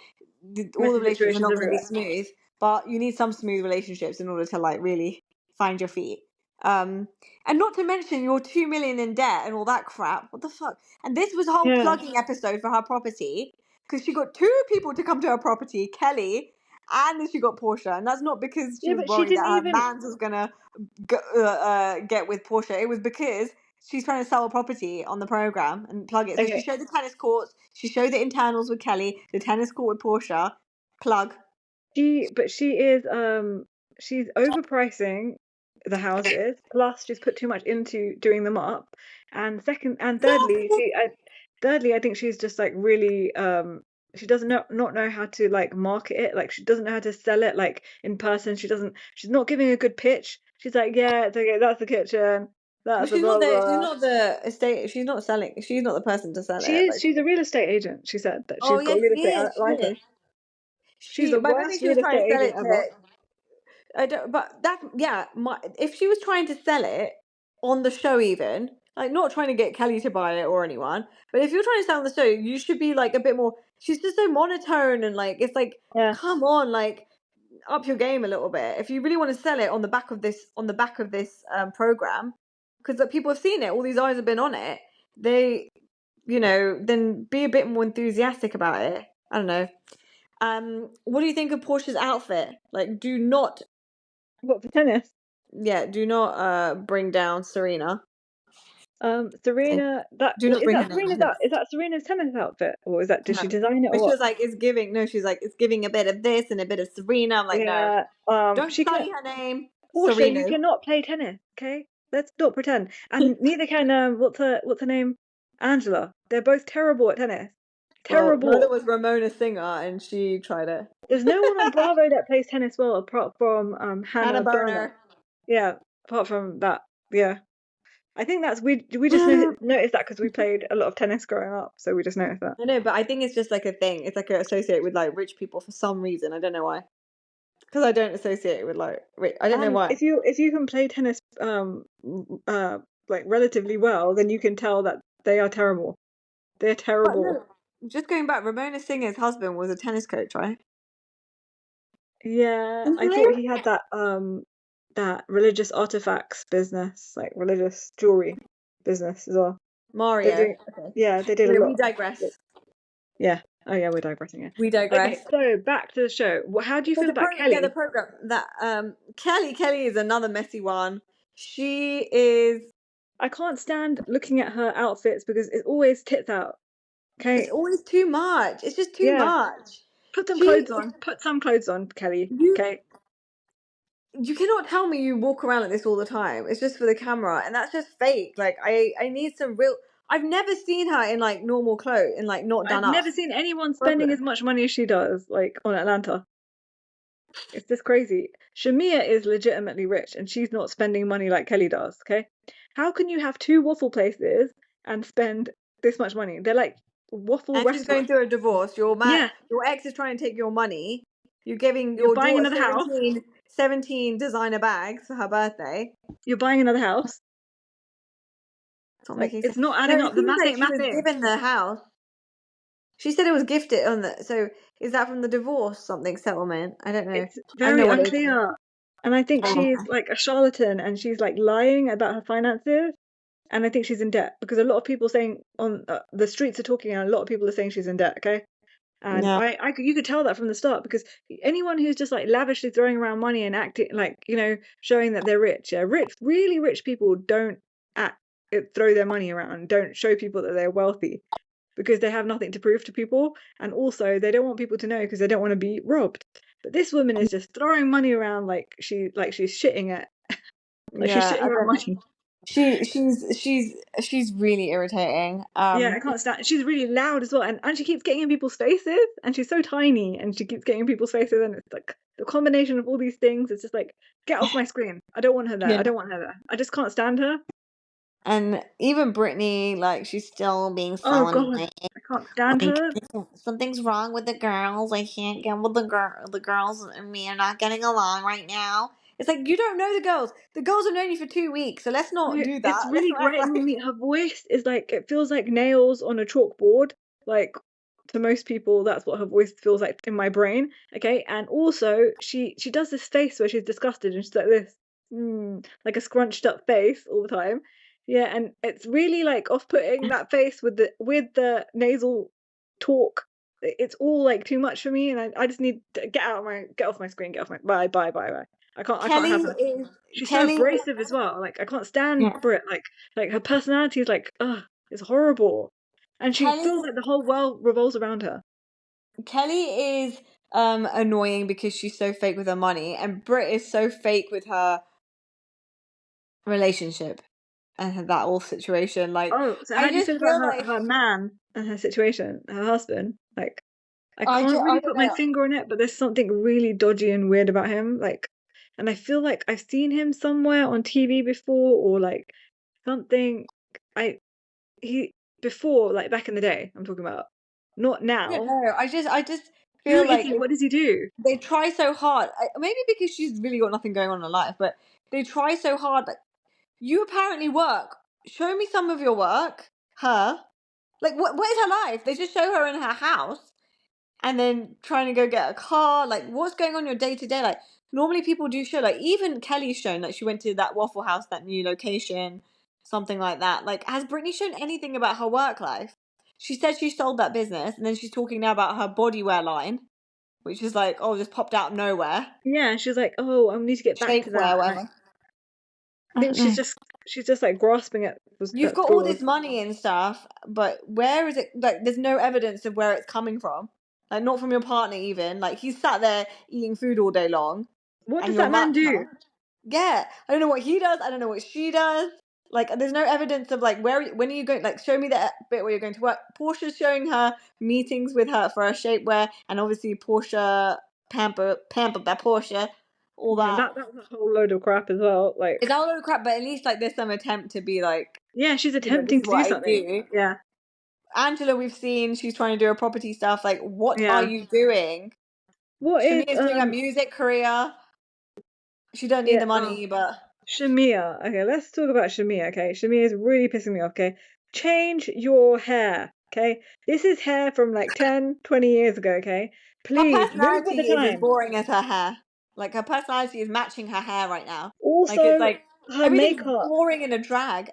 all the Messy relationships are situations not going to be everywhere. smooth, but you need some smooth relationships in order to like really find your feet. Um, and not to mention you're 2 million in debt and all that crap. What the fuck? And this was a whole Yeah. plugging episode for her property because she got two people to come to her property, Kelly, and then she got Portia, and that's not because she Yeah, was but she worried didn't that her even man's was gonna get with Portia. It was because she's trying to sell a property on the program and plug it. So she okay. showed the tennis courts, she showed the internals with Kelly, the tennis court with Portia. Plug. She is she's overpricing the houses, plus she's put too much into doing them up. And thirdly, I think she's just like really she doesn't not know how to like market it. Like she doesn't know how to sell it like in person. She's not giving a good pitch. She's like, yeah, it's okay, that's the kitchen. But That's a blah blah she's blah. not the estate. She's not selling. She's not the person to sell She it. is Like, she's a real estate agent. She said that oh she's got a yes, real she estate is. She is. license. She's the But I don't think worst she was real trying to estate sell agent it ever. to. I don't. But that, yeah. If she was trying to sell it on the show, even like not trying to get Kelly to buy it or anyone, but if you're trying to sell on the show, you should be like a bit more. She's just so monotone and like it's like, Yeah. come on, like up your game a little bit. If you really want to sell it on the back of this program, because people have seen it, all these eyes have been on it. They, then be a bit more enthusiastic about it. I don't know. What do you think of Portia's outfit? Like, do not, What for tennis? do not bring down Serena. Serena, Do not bring her name. Is that Serena's tennis outfit, or did No. she design it, or But she what? was like, it's giving. No, she's like, it's giving a bit of this and a bit of Serena. I'm like, no, Yeah. don't She can. study her name, Portia, you Serena. cannot play tennis. Okay, let's not pretend. And neither can what's her name? Angela. They're both terrible at tennis. Well, neither Terrible. was Ramona Singer, and she tried it. There's no one on Bravo that plays tennis well apart from Hannah Hannah Berner. Burner. Yeah. Apart from that, yeah. I think that's we just noticed that because we played a lot of tennis growing up, so we just noticed that. I know, but I think it's just like a thing. It's like associated with like rich people for some reason. I don't know why. Because I don't associate it with like rich. I don't know And why. if you can play tennis like relatively well, then you can tell that they are terrible. They're But terrible. no, just going back, Ramona Singer's husband was a tennis coach, right? Yeah, I thought he had that religious artifacts business, like religious jewelry business as well. Mario. Okay. Yeah, they did a We lot. digress. Yeah. Oh yeah, we're digressing here. We digress. Okay, so back to the show. How do you feel about Kelly? Yeah, the program that Kelly is another messy one. She is. I can't stand looking at her outfits because it's always tits out. Okay. It's always too much. It's just too much. Put some clothes on. Put some clothes on, Kelly. Okay. You cannot tell me you walk around like this all the time. It's just for the camera, and that's just fake. Like I need some real. I've never seen her in like normal clothes and like not done I've up. never seen anyone spending as much money as she does, like on Atlanta. It's just crazy. Shamia is legitimately rich, and she's not spending money like Kelly does. Okay, how can you have 2 waffle places and spend this much money? They're like waffle and restaurants. she's going through a divorce. Your ex is trying to take your money. You're giving your buying daughter another 17 designer bags for her birthday. You're buying another house. It's not adding up. The math ain't mathing. She was given the house. She said it was gifted on the. So is that from the divorce something settlement? I don't know. It's very unclear. And I think she's like a charlatan, and she's like lying about her finances. And I think she's in debt because a lot of people saying on the streets are talking, and a lot of people are saying she's in debt. Okay. And you could tell that from the start, because anyone who's just like lavishly throwing around money and acting like, showing that they're rich, really rich people don't throw their money around, don't show people that they're wealthy, because they have nothing to prove to people, and also they don't want people to know because they don't want to be robbed. But this woman is just throwing money around like she's shitting at, she's shitting on money. She's really irritating. I can't stand. She's really loud as well, and she keeps getting in people's faces, and she's so tiny, and she keeps getting in people's faces, and it's like the combination of all these things. It's just like, get off my screen. I don't want her there. I don't want her there. I just can't stand her. And even Brittany, like, she's still being sullen. Oh God, I can't stand her. Something's wrong with the girls. I can't get with the girls and me are not getting along right now. It's like, you don't know the girls. The girls have known you for 2 weeks, so let's not do that. It's really grating me. Her voice is like, it feels like nails on a chalkboard. Like, to most people, that's what her voice feels like in my brain. Okay, and also she does this face where she's disgusted, and she's like this, like a scrunched up face all the time. Yeah, and it's really like off-putting, that face with the nasal talk. It's all like too much for me, and I just need to get off my screen, get off my bye. I can't have her. She's so abrasive as well. Like, I can't stand Brit. Like her personality is like, it's horrible. And she feels like the whole world revolves around her. Kelly is annoying because she's so fake with her money, and Brit is so fake with her relationship and that whole situation. Like, so how do you feel about her man and her situation, her husband? Like, I can't really put my finger on it, but there's something really dodgy and weird about him. Like, and I feel like I've seen him somewhere on TV before, or like something. Before, like back in the day, I'm talking about, not now. No, I just feel like, what does he do? They try so hard. Maybe because she's really got nothing going on in her life, but they try so hard. Like, you apparently work. Show me some of your work. Her, like, what is her life? They just show her in her house, and then trying to go get a car. Like, what's going on your day to day? Like, normally people do show. Like, even Kelly's shown that she went to that Waffle House, that new location, something like that. Like, has Brittany shown anything about her work life? She said she sold that business, and then she's talking now about her bodywear line, which is like, just popped out of nowhere. Yeah, she's like, I need to get back to that. I think she's just like grasping at. You've got all this money and stuff, but where is it? Like, there's no evidence of where it's coming from. Like, not from your partner even. Like, he's sat there eating food all day long. What does that man do? Yeah, I don't know what he does. I don't know what she does. Like, there's no evidence of like when are you going? Like, show me that bit where you're going to work. Portia's showing her meetings with her for her shapewear, and obviously Portia pampered by Portia. All that. That's a whole load of crap as well. Like, it's a whole load of crap, but at least like there's some attempt to be like. Yeah, she's attempting to do something. Yeah. Angela, we've seen she's trying to do her property stuff. Like, what are you doing? Shamia's doing a music career. She don't need the money, but Shamia. Okay, let's talk about Shamia. Okay, Shamia is really pissing me off. Okay, change your hair. Okay, this is hair from like 10, 20 years ago. Okay, Her please move with personality the is as time. boring as her hair. Like, her personality is matching her hair right now. Like, it's Also, like her everything's makeup. boring in a drag.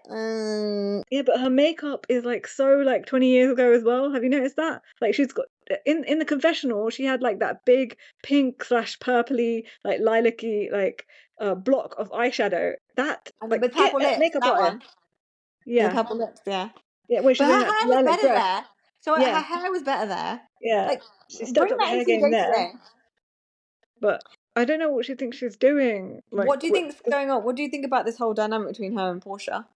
Yeah, but her makeup is like so like 20 years ago as well. Have you noticed that? Like she's got in the confessional, she had like that big pink slash purpley like lilac-y like block of eyeshadow. That And then like with get purple a lips, makeup that artist. one. Yeah, Yeah, purple lips, yeah. yeah. When she's But her wearing that hair was lilac better dress. there. So her Yeah, hair was better there. yeah. Like, She stepped bring up the that hair into your game day to there, day. but I don't know what she thinks she's doing. Like, What do you think's going on? What do you think about this whole dynamic between her and Portia?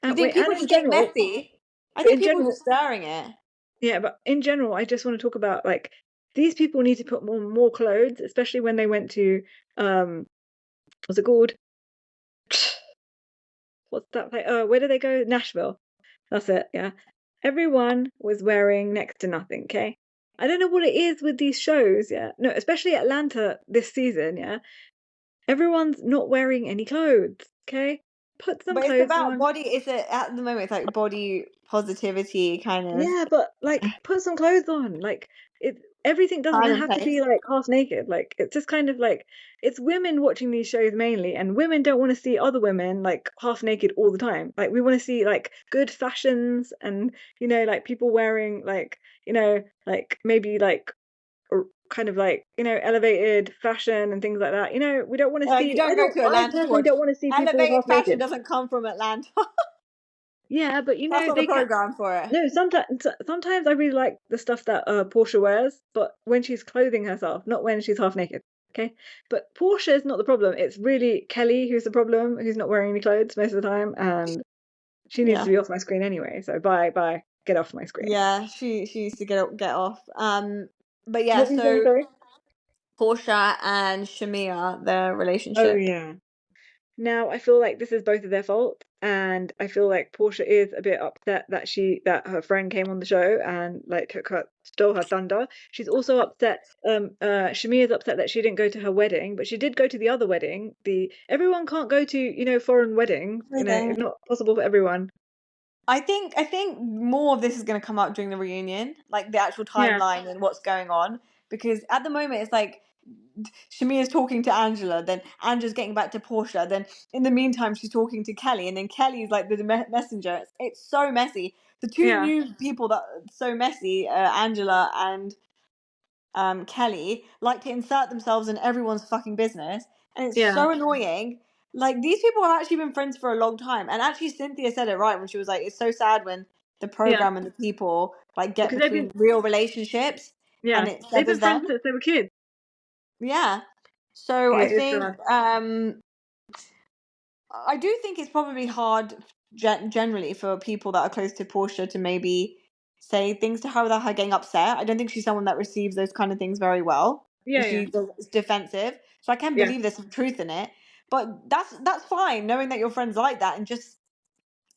Do you think wait, and people in just getting general, messy? I but think in people general, just stirring it. yeah, but in general, I just want to talk about like these people need to put more clothes, especially when they went to what's it called? What's that like? Where did they go? Nashville. That's it, yeah. Everyone was wearing next to nothing, okay? I don't know what it is with these shows, yeah. No, especially Atlanta this season, yeah. Everyone's not wearing any clothes, okay? Put some But it's clothes about on. body. It's at the moment. It's like body positivity kind of Yeah, but like put some clothes on. Like it everything doesn't time and have to place. be like half naked. Like it's just kind of like it's women watching these shows mainly, and women don't want to see other women like half naked all the time. Like we want to see like good fashions and like people wearing like like maybe like kind of like elevated fashion and things like that. We don't want to You see don't go to I Atlanta to personally watch. don't want to see people Elevated half fashion naked. doesn't come from Atlanta. Yeah, but That's not the they can. program for it. No, sometimes I really like the stuff that Portia wears, but when she's clothing herself, not when she's half naked. Okay, but Portia is not the problem. It's really Kelly who's the problem, who's not wearing any clothes most of the time, and she needs Yeah. to be off my screen anyway. So bye, get off my screen. Yeah, she used to get off. But yeah, What were you saying? so Sorry. Portia and Shamia, their Oh relationship. yeah. Now I feel like this is both of their fault, and I feel like Portia is a bit upset that her friend came on the show and like stole her thunder. She's also upset. Shamia's upset that she didn't go to her wedding, but she did go to the other wedding. The everyone can't go to foreign weddings. Okay. It's not possible for everyone. I think more of this is going to come out during the reunion, like the actual Yeah, timeline and what's going on. Because at the moment, it's like Shamia's talking to Angela, then Angela's getting back to Portia, then in the meantime, she's talking to Kelly, and then Kelly's like the messenger. It's so messy. The two yeah, new people that are so messy, Angela and Kelly, like to insert themselves in everyone's fucking business, and it's yeah, so annoying. Like, these people have actually been friends for a long time, and actually Cynthia said it right when she was like, "It's so sad when the yeah. program and the people like get Because they've been between real relationships, and yeah it they've been severs friends them." since they were kids. Yeah. So Yeah, I it's think sad. I do think it's probably hard generally for people that are close to Portia to maybe say things to her without her getting upset. I don't think she's someone that receives those kind of things very well. Yeah, yeah, Is defensive. So I can yeah. believe there's some truth in it. But that's fine, knowing that your friend's like that, and just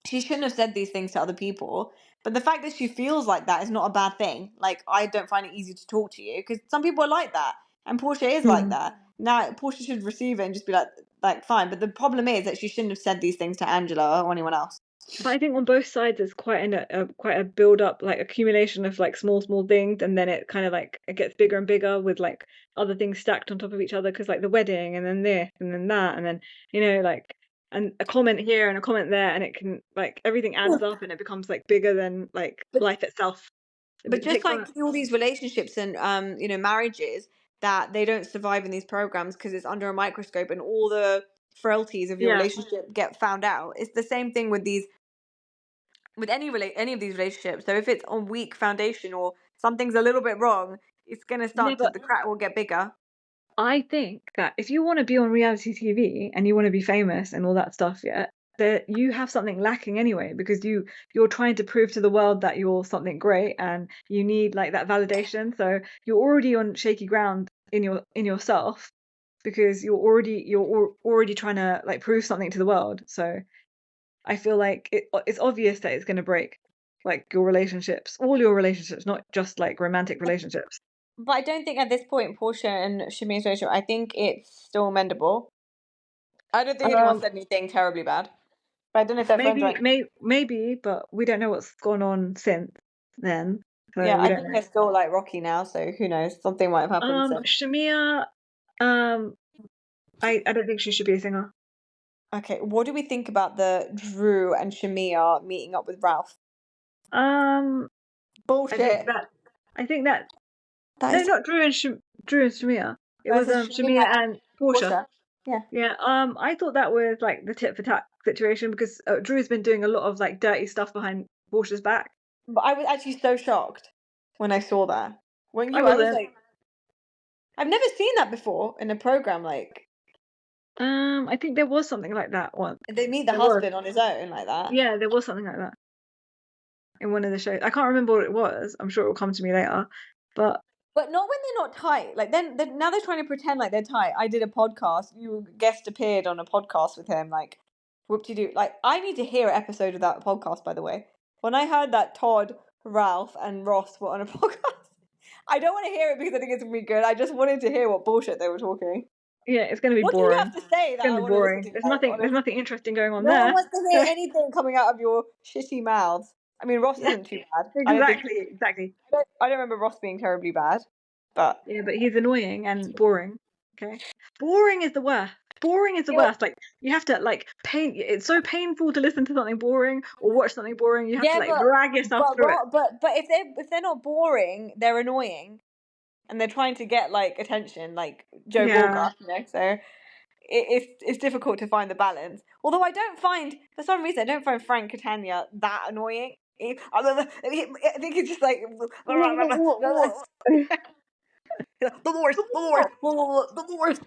she shouldn't have said these things to other people. But the fact that she feels like that is not a bad thing. Like, I don't find it easy to talk to you because some people are like that, and Portia is like Hmm. that. Now, Portia should receive it and just be like fine. But the problem is that she shouldn't have said these things to Angela or anyone else. But I think on both sides there's quite a build up, like accumulation of like small things, and then it kind of like it gets bigger and bigger with like other things stacked on top of each other because like the wedding and then this and then that and then like and a comment here and a comment there and it can like everything adds up and it becomes like bigger than like But life itself. but It just takes like on all these relationships and marriages that they don't survive in these programs because it's under a microscope and all the frailties of your yeah relationship get found out. It's the same thing with these with any of these relationships. So if it's on weak foundation or something's a little bit wrong, it's gonna yeah. start to But the crack will get bigger. I think that if you want to be on reality TV and you want to be famous and all that stuff, yeah, that you have something lacking anyway because you're trying to prove to the world that you're something great and you need like that validation. So you're already on shaky ground in yourself because already trying to like prove something to the world. So I feel like it's obvious that it's going to break like your relationships, all your relationships, not just like romantic relationships. But I don't think at this point Portia and Shami's relationship, I think it's still mendable. I don't think anyone Um, said anything terribly bad. But I don't know if they're friends right now. maybe, but we don't know what's gone on since. then. So Yeah, we I don't think know. they're still like rocky now, so who knows? Something might have happened since. Shamia, I don't think she should be a singer. Okay, what do we think about the Drew and Shamia meeting up with Ralph? Bullshit. I think that That no, is not Drew and Shamia. It no, it was says Shamia Shamia and and Portia. Portia. Yeah. Yeah. I thought that was like the tit for tat situation because Drew's been doing a lot of like dirty stuff behind Portia's back. But I was actually so shocked when I saw that. Weren't I you? I was wasn't. like, I've never seen that before in a program. Like, I think there was something like that once. they meet the There was. husband on his own like that. Yeah, there was something like that in one of the shows. I can't remember what it was. I'm sure it will come to me later. But not when they're not tight. Like then now they're trying to pretend like they're tight. I did a podcast. You guest appeared on a podcast with him. Like, whoop-de-doo. Like, I need to hear an episode of that podcast. By the way, when I heard that Todd, Ralph, and Ross were on a podcast, I don't want to hear it because I think it's gonna be good. I just wanted to hear what bullshit they were talking. yeah, it's going to be What do you boring. have to say It's that going I to be want to listen boring. to? There's Like, nothing. There's honestly, nothing interesting going on no one there. wants to hear anything coming out of your shitty mouths. I mean, Ross Yeah, isn't too bad. exactly. I don't remember Ross being terribly bad, but Yeah, but he's annoying and boring. Okay, boring is the worst. Boring is the you know, worst. Like you have to like pain. It's so painful to listen to something boring or watch something boring. You have to yeah, like drag yourself through it. but if they're not boring, they're annoying, and they're trying to get like attention, like Joe Yeah. Gorga, you know. So it's difficult to find the balance. Although I don't find, for some reason, I don't find Frank Catania that annoying. I think it's just like the worst.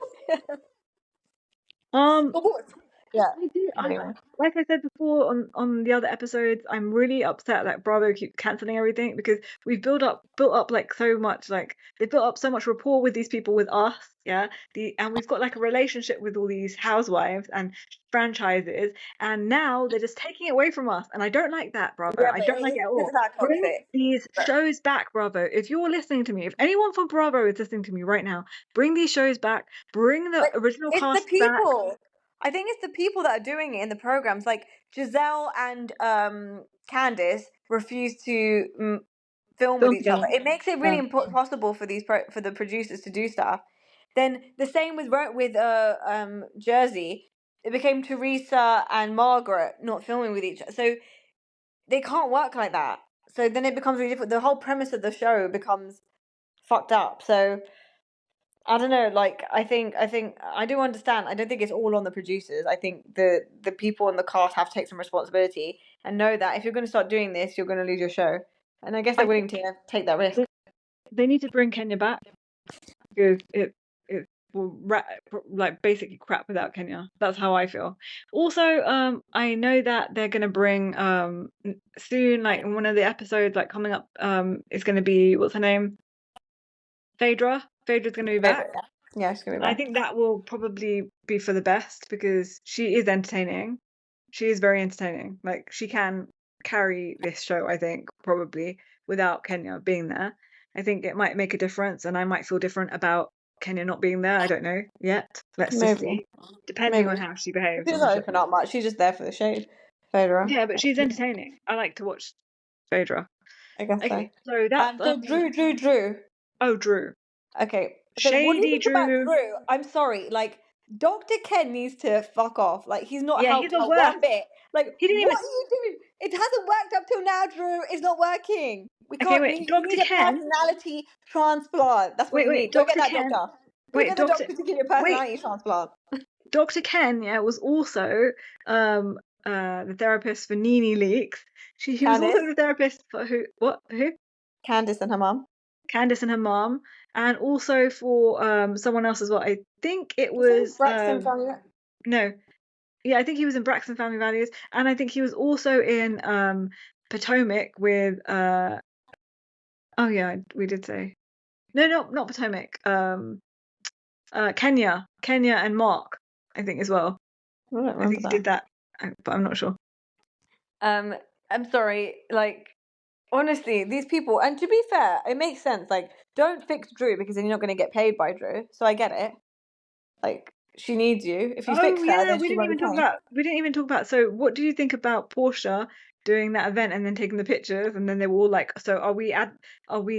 Um, The worst. Yeah. I do. Anyway. Like I said before on the other episodes, I'm really upset that Bravo keeps canceling everything because we've built up like so much. Like they built up so much rapport with these people, with us, yeah. And we've got like a relationship with all these housewives and franchises, and now they're just taking it away from us, and I don't like that, Bravo. Yeah, I but don't like it's it at because all. of that Bring toxic. these shows back, Bravo. If you're listening to me, if anyone from Bravo is listening to me right now, bring these shows back. Bring the But original it's the cast back. people. I think it's the people that are doing it in the programs. Like Giselle and Candice refuse to film with Film each other. together. It makes it Yeah. really impossible for for the producers to do stuff. Then the same with Jersey. It became Teresa and Margaret not filming with each other. So they can't work like that. So then it becomes really difficult. The whole premise of the show becomes fucked up. So I don't know. Like I think I do understand. I don't think it's all on the producers. I think the people in the cast have to take some responsibility and know that if you're going to start doing this, you're going to lose your show. And I guess they're I willing to take that risk. they need to bring Kenya back because it will like basically crap without Kenya. That's how I feel. Also, I know that they're gonna bring soon, like in one of the episodes, like coming up, is gonna be what's her name? Phaedra. Phaedra's gonna be back. Yeah, she's gonna be I back. think that will probably be for the best because she is entertaining. She is very entertaining. Like she can carry this show, I think, probably without Kenya being there. I think it might make a difference, and I might feel different about Kenya not being there. I don't know yet. Let's just Maybe, see, depending on maybe how she she behaves on the doesn't show. open up much. She's just there for the shade. Phaedra. Yeah, but she's entertaining. I like to watch Phaedra. I guess so. Okay, so that's So Drew. oh, Drew. Okay. So what do you Shady think about Drew. Drew? I'm sorry. Like Dr. Ken needs to fuck off. Like he's not Yeah, he's helped the her worst. one bit. Like He didn't what even. are you doing? It hasn't worked up till now, Drew. It's not working. We Okay, can't. wait. We Dr. need a Ken. personality transplant. That's what you Wait. need. Go get Dr. that Ken. doctor. Go Wait, get the Doctor. doctor to get your Wait. personality transplant. Dr. Ken, yeah, was also the therapist for Nene Leakes. He was also Candice. the therapist for who? What? Who? Candice and her mum. Candice and her mom, and also for someone else as well. I think it was Braxton Family. no, yeah, I think he was in Braxton Family Values, and I think he was also in Potomac with oh yeah, we did say no, not Potomac. Kenya and Mark, I think as well. I don't I remember think he did that, but I'm not sure. I'm sorry. Like honestly, these people, and to be fair, it makes sense. Like, don't fix Drew because then you're not going to get paid by Drew. So I get it. Like, she needs you. If you Oh fix her, yeah, then she won't be paying. we didn't even talk about. So, what do you think about Portia doing that event and then taking the pictures, and then they were all like, so are we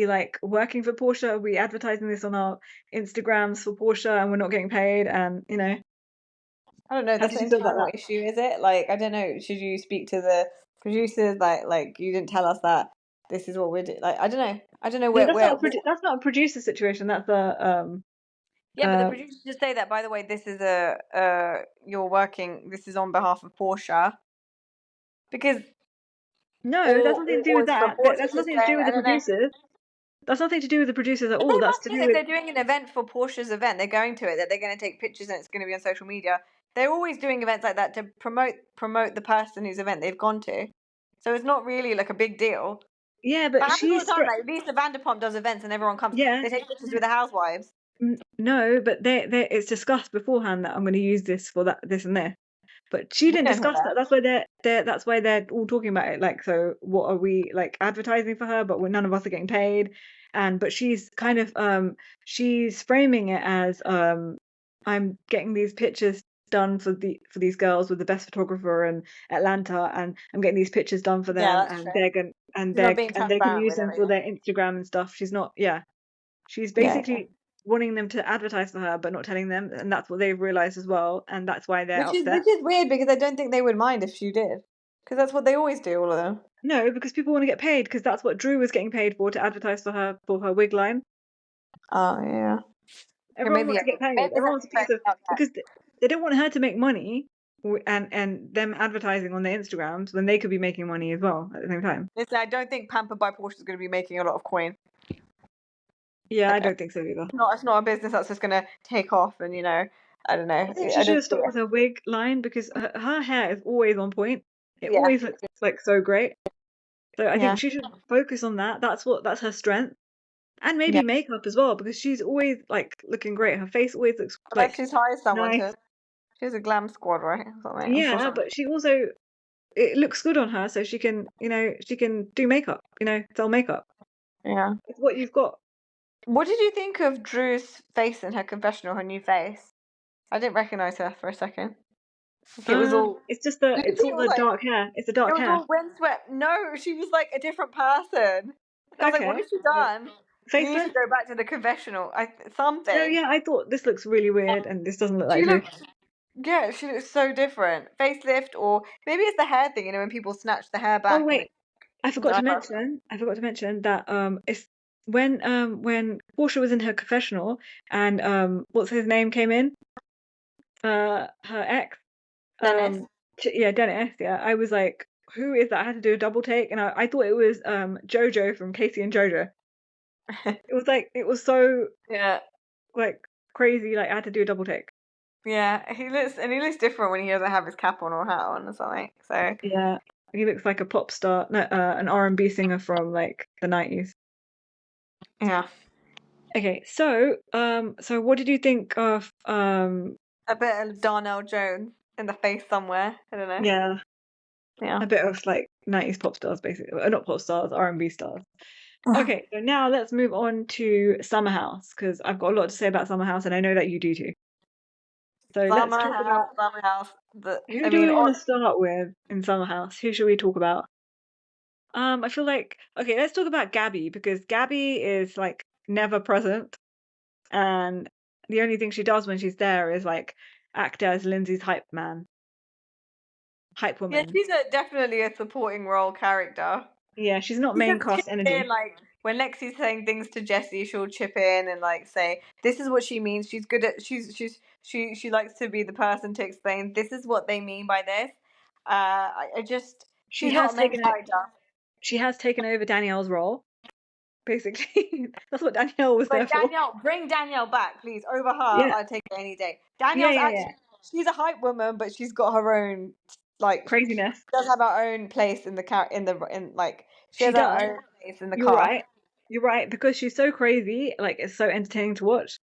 like working for Porsche? Are we advertising this on our Instagrams for Porsche and we're not getting paid? And I don't know. how That's did an you feel about internal that? issue, is it? Like, I don't know. Should you speak to the producers? Like you didn't tell us that this is what we're doing. Like, I don't know. I don't know No, where that's not a producer situation. That's a Yeah, but the producers just say that. By the way, this is you're working. This is on behalf of Porsche because no, that's nothing to do or with it's for that. Porsche That's to nothing to say. do with I the don't know. producers. That's nothing to do with the producers at But all. they That's must to do do if with they're doing an event for Porsche's event. They're going to it. That they're going to take pictures and it's going to be on social media. They're always doing events like that to promote the person whose event they've gone to. So it's not really like a big deal. yeah, That but happens all the time. Like Lisa Vanderpump does events and everyone comes. yeah. They take pictures with the housewives. No, but they it's discussed beforehand that I'm going to use this for that, this and this. But she We didn't don't know discuss that. that. That's why that's why they're all talking about it. Like, so what are we like advertising for her? But none of us are getting paid. But she's kind of she's framing it as I'm getting these pictures done for these girls with the best photographer in Atlanta, and I'm getting these pictures done for Yeah, them, that's and true. they're going She's not being and they can transparent use with them for everything. their Instagram and stuff. She's not, yeah. She's Yeah. basically wanting them to advertise for her, but not telling them, and that's what they've realized as well, and that's why they're upset. Which is weird because I don't think they would mind if she did, because that's what they always do, all of them. No, because people want to get paid, because that's what Drew was getting paid for, to advertise for her wig line. Oh yeah. Everyone wants to get paid. Maybe Everyone wants a piece something of, because they don't want her to make money, and them advertising on their Instagrams when they could be making money as well at the same time. Listen, I don't think Pampered by Porsche is going to be making a lot of coin. Yeah, I Like, don't think so either. it's not a business that's just going to take off, and I don't know. I think she I should don't have see stuck it. with her wig line, because her hair is always on point. It Yeah, always looks like so great. So I yeah, think she should focus on that. That's her strength. And yeah. maybe makeup as well, because she's always like looking great. Her face always looks Unless like she's hired someone nice. to. She has a glam squad, right? Or something. I'm sure Yeah, something. but she also, it looks good on her, so she can, she can do makeup, sell makeup. Yeah. It's what you've got. What did you think of Drew's face in her confessional, her new face? I didn't recognize her for a second. Like, it was all. It's just Did you it's think all it was the like dark hair. It's the it dark was hair. all windswept? No, she was like a different person. I was like, what Okay. has she done? You need to Facelift? go back to the confessional. No, Something. yeah, I thought this looks really weird and this doesn't look She like Drew. looked. Yeah, she looks so different. Facelift, or maybe it's the hair thing. When people snatch the hair Oh back and wait, it comes out. I forgot to mention that it's when Portia was in her confessional and what's his name came in, her ex, Dennis. yeah, Dennis, yeah, I was like, who is that? I had to do a double take, and I thought it was Jojo from Casey and Jojo. It was so Yeah. like crazy, like I had to do a double take. Yeah, he looks different when he doesn't have his cap on or hat on or something. So Yeah, he looks like a pop star, no, an R&B singer from like the 90s. yeah, Okay, so what did you think of a bit of Darnell Jones in the face somewhere. I don't know. yeah, Yeah. a bit of like 90s pop stars basically. Not pop stars, R&B stars. Okay, so now let's move on to Summer House, because I've got a lot to say about Summer House and I know that you do too. So let's talk about Summer House. who do we want to start with in Summer House? Who should we talk about? I feel like, okay, let's talk about Gabby, because Gabby is like never present, and the only thing she does when she's there is like act as Lindsay's hype Yeah, woman. she's definitely a supporting role character. Yeah, she's not She main just cast chips energy. in, like when Lexi's saying things to Jessie, she'll chip in and like say, "This is what she means." She's good at. She likes to be the person to explain. This is what they mean by this. I just She she's has not a main taken character. she has taken over Danielle's role, basically. That's what Danielle was there But for. bring Danielle back, please. Over her, Yeah, I'd take her any day. yeah, Danielle's yeah, yeah. actually she's a hype woman, but she's got her own like she Craziness. does have her own place in like she She has her does. own place in the You're cast. right. You're right, because she's so crazy, like it's so entertaining to watch.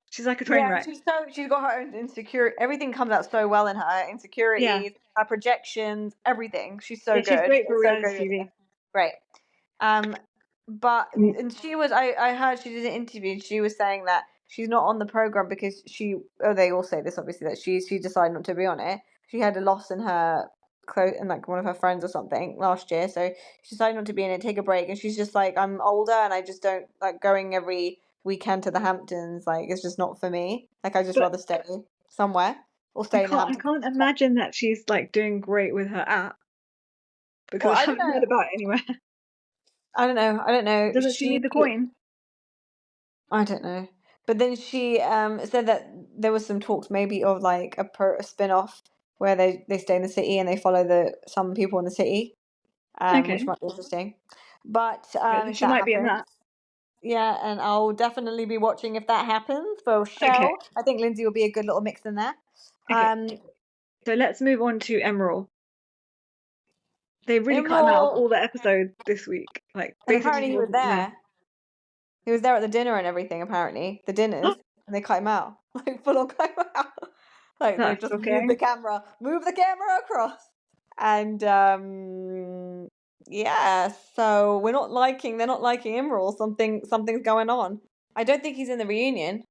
She's like a train Yeah, wreck. she's got her own insecurity. Everything comes out so well in her Yeah. insecurities, her projections, everything. She's so Yeah, she's good. great for She's so reality good. TV. Great. But and she was. I heard she did an interview. And she was saying that she's not on the program because she. Oh, they all say this obviously that she decided not to be on it. She had a loss in her close and like one of her friends or something last year. So she decided not to be in it, take a break, and she's just like, I'm older and I just don't like going every weekend to the Hamptons. Like it's just not for me. Like I just But rather stay somewhere or I stay in the can't I Hamptons. can't imagine that she's like doing great with her app because Well, I I don't haven't know. heard about it anywhere. I don't know. I don't know. Doesn't she need the coin? I don't know. But then she said that there was some talks maybe of like a spin-off where they stay in the city and they follow some people in the city, which Okay, might be interesting. But so if she that might be in happens, that. yeah, and I'll definitely be watching if that happens for Okay, show. I think Lindsay will be a good little mix in there. okay. Um, So let's move on to Emerald. They really cut him out of Emerald, all the episodes this week. Like and basically apparently he he was wasn't there. there. He was there at the dinner and everything. Apparently, the dinners, and they cut him out, like full on cut him out. Like they That's just okay. move the camera across, and yeah. So they're not liking Emerald. Something's going on. I don't think he's in the reunion.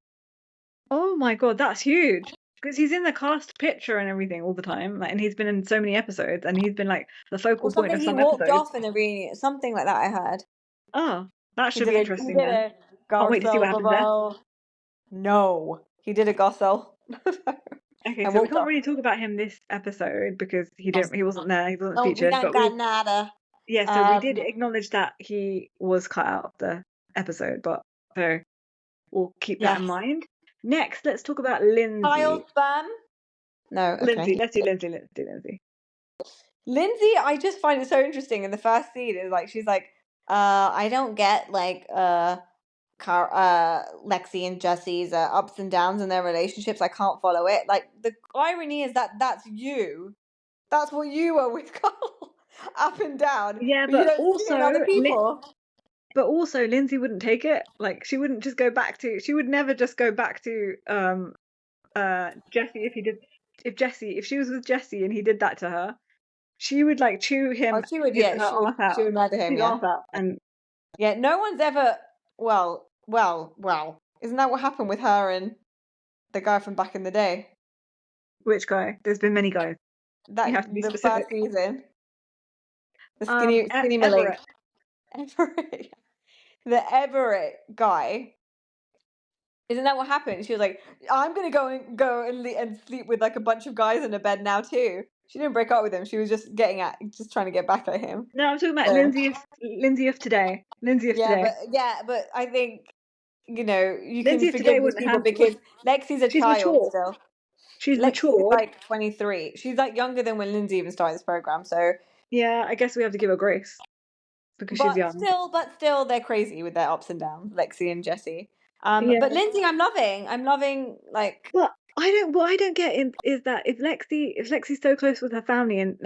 Oh my god, that's huge. Because he's in the cast picture and everything all the time, like, and he's been in so many episodes, and he's been like the Or focal point something. of He some walked episodes. off in the reunion. Something like that. I heard. Oh, that He should did be a he interesting did then. a Can't wait to see what happens there. Garcelle. No, he did a Garcelle Okay, and so we walked can't off. really talk about him this episode because he wasn't there, he wasn't No, we featured, don't but got nada. yeah, so we did Um, acknowledge that he was cut out of the episode, but so we'll keep that in yes. mind. Next, let's talk about Lindsay. Child sperm? No, Lindsay, okay. let's do Lindsay, let's do Lindsay. Lindsay, I just find it so interesting. In the first scene, is like she's like, I don't get like Lexi and Jesse's ups and downs in their relationships. I can't follow it. Like the irony is that that's you. That's what you are with Carl, up and down, Yeah, but you don't see it in other people. but also Lindsay wouldn't take it. Like she wouldn't just go back to she would never just go back to Jesse if she was with Jesse and he did that to her, she would like chew Oh, him she would, his yeah, her arse she out. would murder him, His yeah. arse out. And Yeah, no one's ever, well. Isn't that what happened with her and the guy from back in the day? which guy? There's been many guys. You have to be The first specific. season, the skinny Millie. Everett. Everett. The Everett guy. Isn't that what happened? She was like, I'm gonna go and sleep with like a bunch of guys in a bed now too. She didn't break up with him. She was just just trying to get back at him. No, I'm talking about So Lindsay of today. Lindsay of today. but I think you can Lindsay of today forgive these wouldn't people have because Lexi's a she's child mature. still. She's Lexi is matured. like 23. She's like younger than when Lindsay even started this program. So, Yeah, I guess we have to give her grace because she's young. but still, they're crazy with their ups and downs, Lexi and Jesse. Yeah. But Lindsay, I'm loving. I'm loving like. But what I don't get is that if Lexi's so close with her family and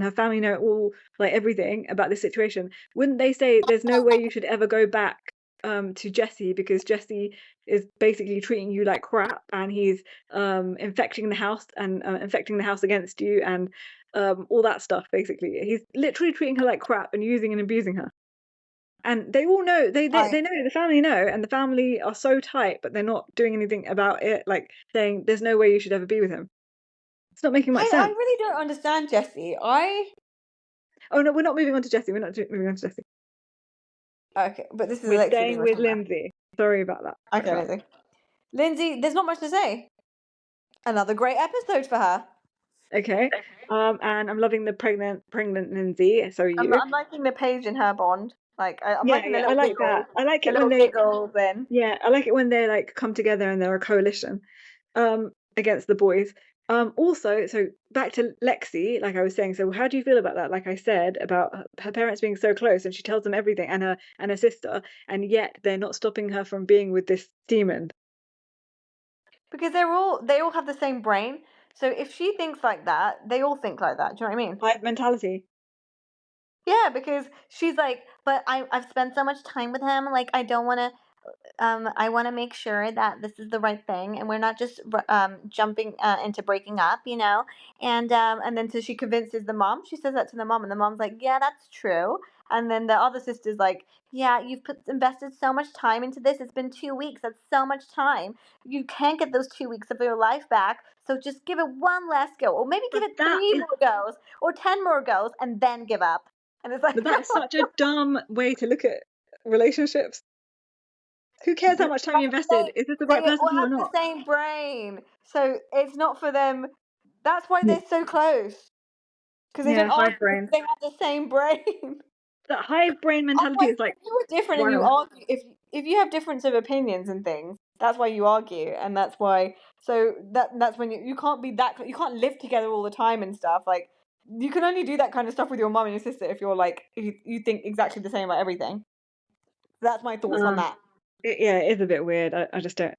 her family know all like everything about this situation, wouldn't they say there's no way you should ever go back to Jesse because Jesse is basically treating you like crap and he's infecting the house and infecting the house against you and all that stuff basically. He's literally treating her like crap and using and abusing her. And they all know they know the family know and the family are so tight but they're not doing anything about it, like saying there's no way you should ever be with him. It's not making much I sense. really don't understand Jesse. Oh no, we're not moving on to Jesse. We're not moving on to Jesse. Okay, but this is We're Lexi thing staying we're with talking about. Lindsay. Sorry about that. Okay, Lindsay. Lindsay, there's not much to say. Another great episode for her. Okay. And I'm loving the pregnant Lindsay. So you. I'm liking the Paige and her bond. Like I'm Yeah, liking the yeah, I little like giggles. that. I like The it when little they giggles then. Yeah, I like it when they like come together and they're a coalition against the boys. Also, so back to Lexi, like I was saying, so how do you feel about that? Like I said, about her parents being so close and she tells them everything and her sister, and yet they're not stopping her from being with this demon. Because they all have the same brain. So if she thinks like that, they all think like that. Do you know what I mean? Hive mentality. Yeah, because she's like, but I've spent so much time with him. Like I don't want to. I want to make sure that this is the right thing, and we're not just jumping into breaking up, And then so she convinces the mom. She says that to the mom, and the mom's like, "Yeah, that's true." And then the other sister's like, yeah, you've invested so much time into this. It's been 2 weeks. That's so much time. You can't get those 2 weeks of your life back. So just give it one last go, or maybe give it 3 more goes, or 10 more goes, and then give up. And it's like, but that is such a dumb way to look at relationships. Who cares how much time you invested? Is this the right person for you or not? They have the same brain, so it's not for them. That's why they're so close, because they don't argue. Because they have the same brain. That hive brain mentality is like, if you were different and you argue, if you have difference of opinions and things, that's why you argue, and that's why. So that's when you can't be that, you can't live together all the time and stuff. Like, you can only do that kind of stuff with your mum and your sister if you're like, if you think exactly the same about everything. That's my thoughts on that. It is a bit weird. I just don't.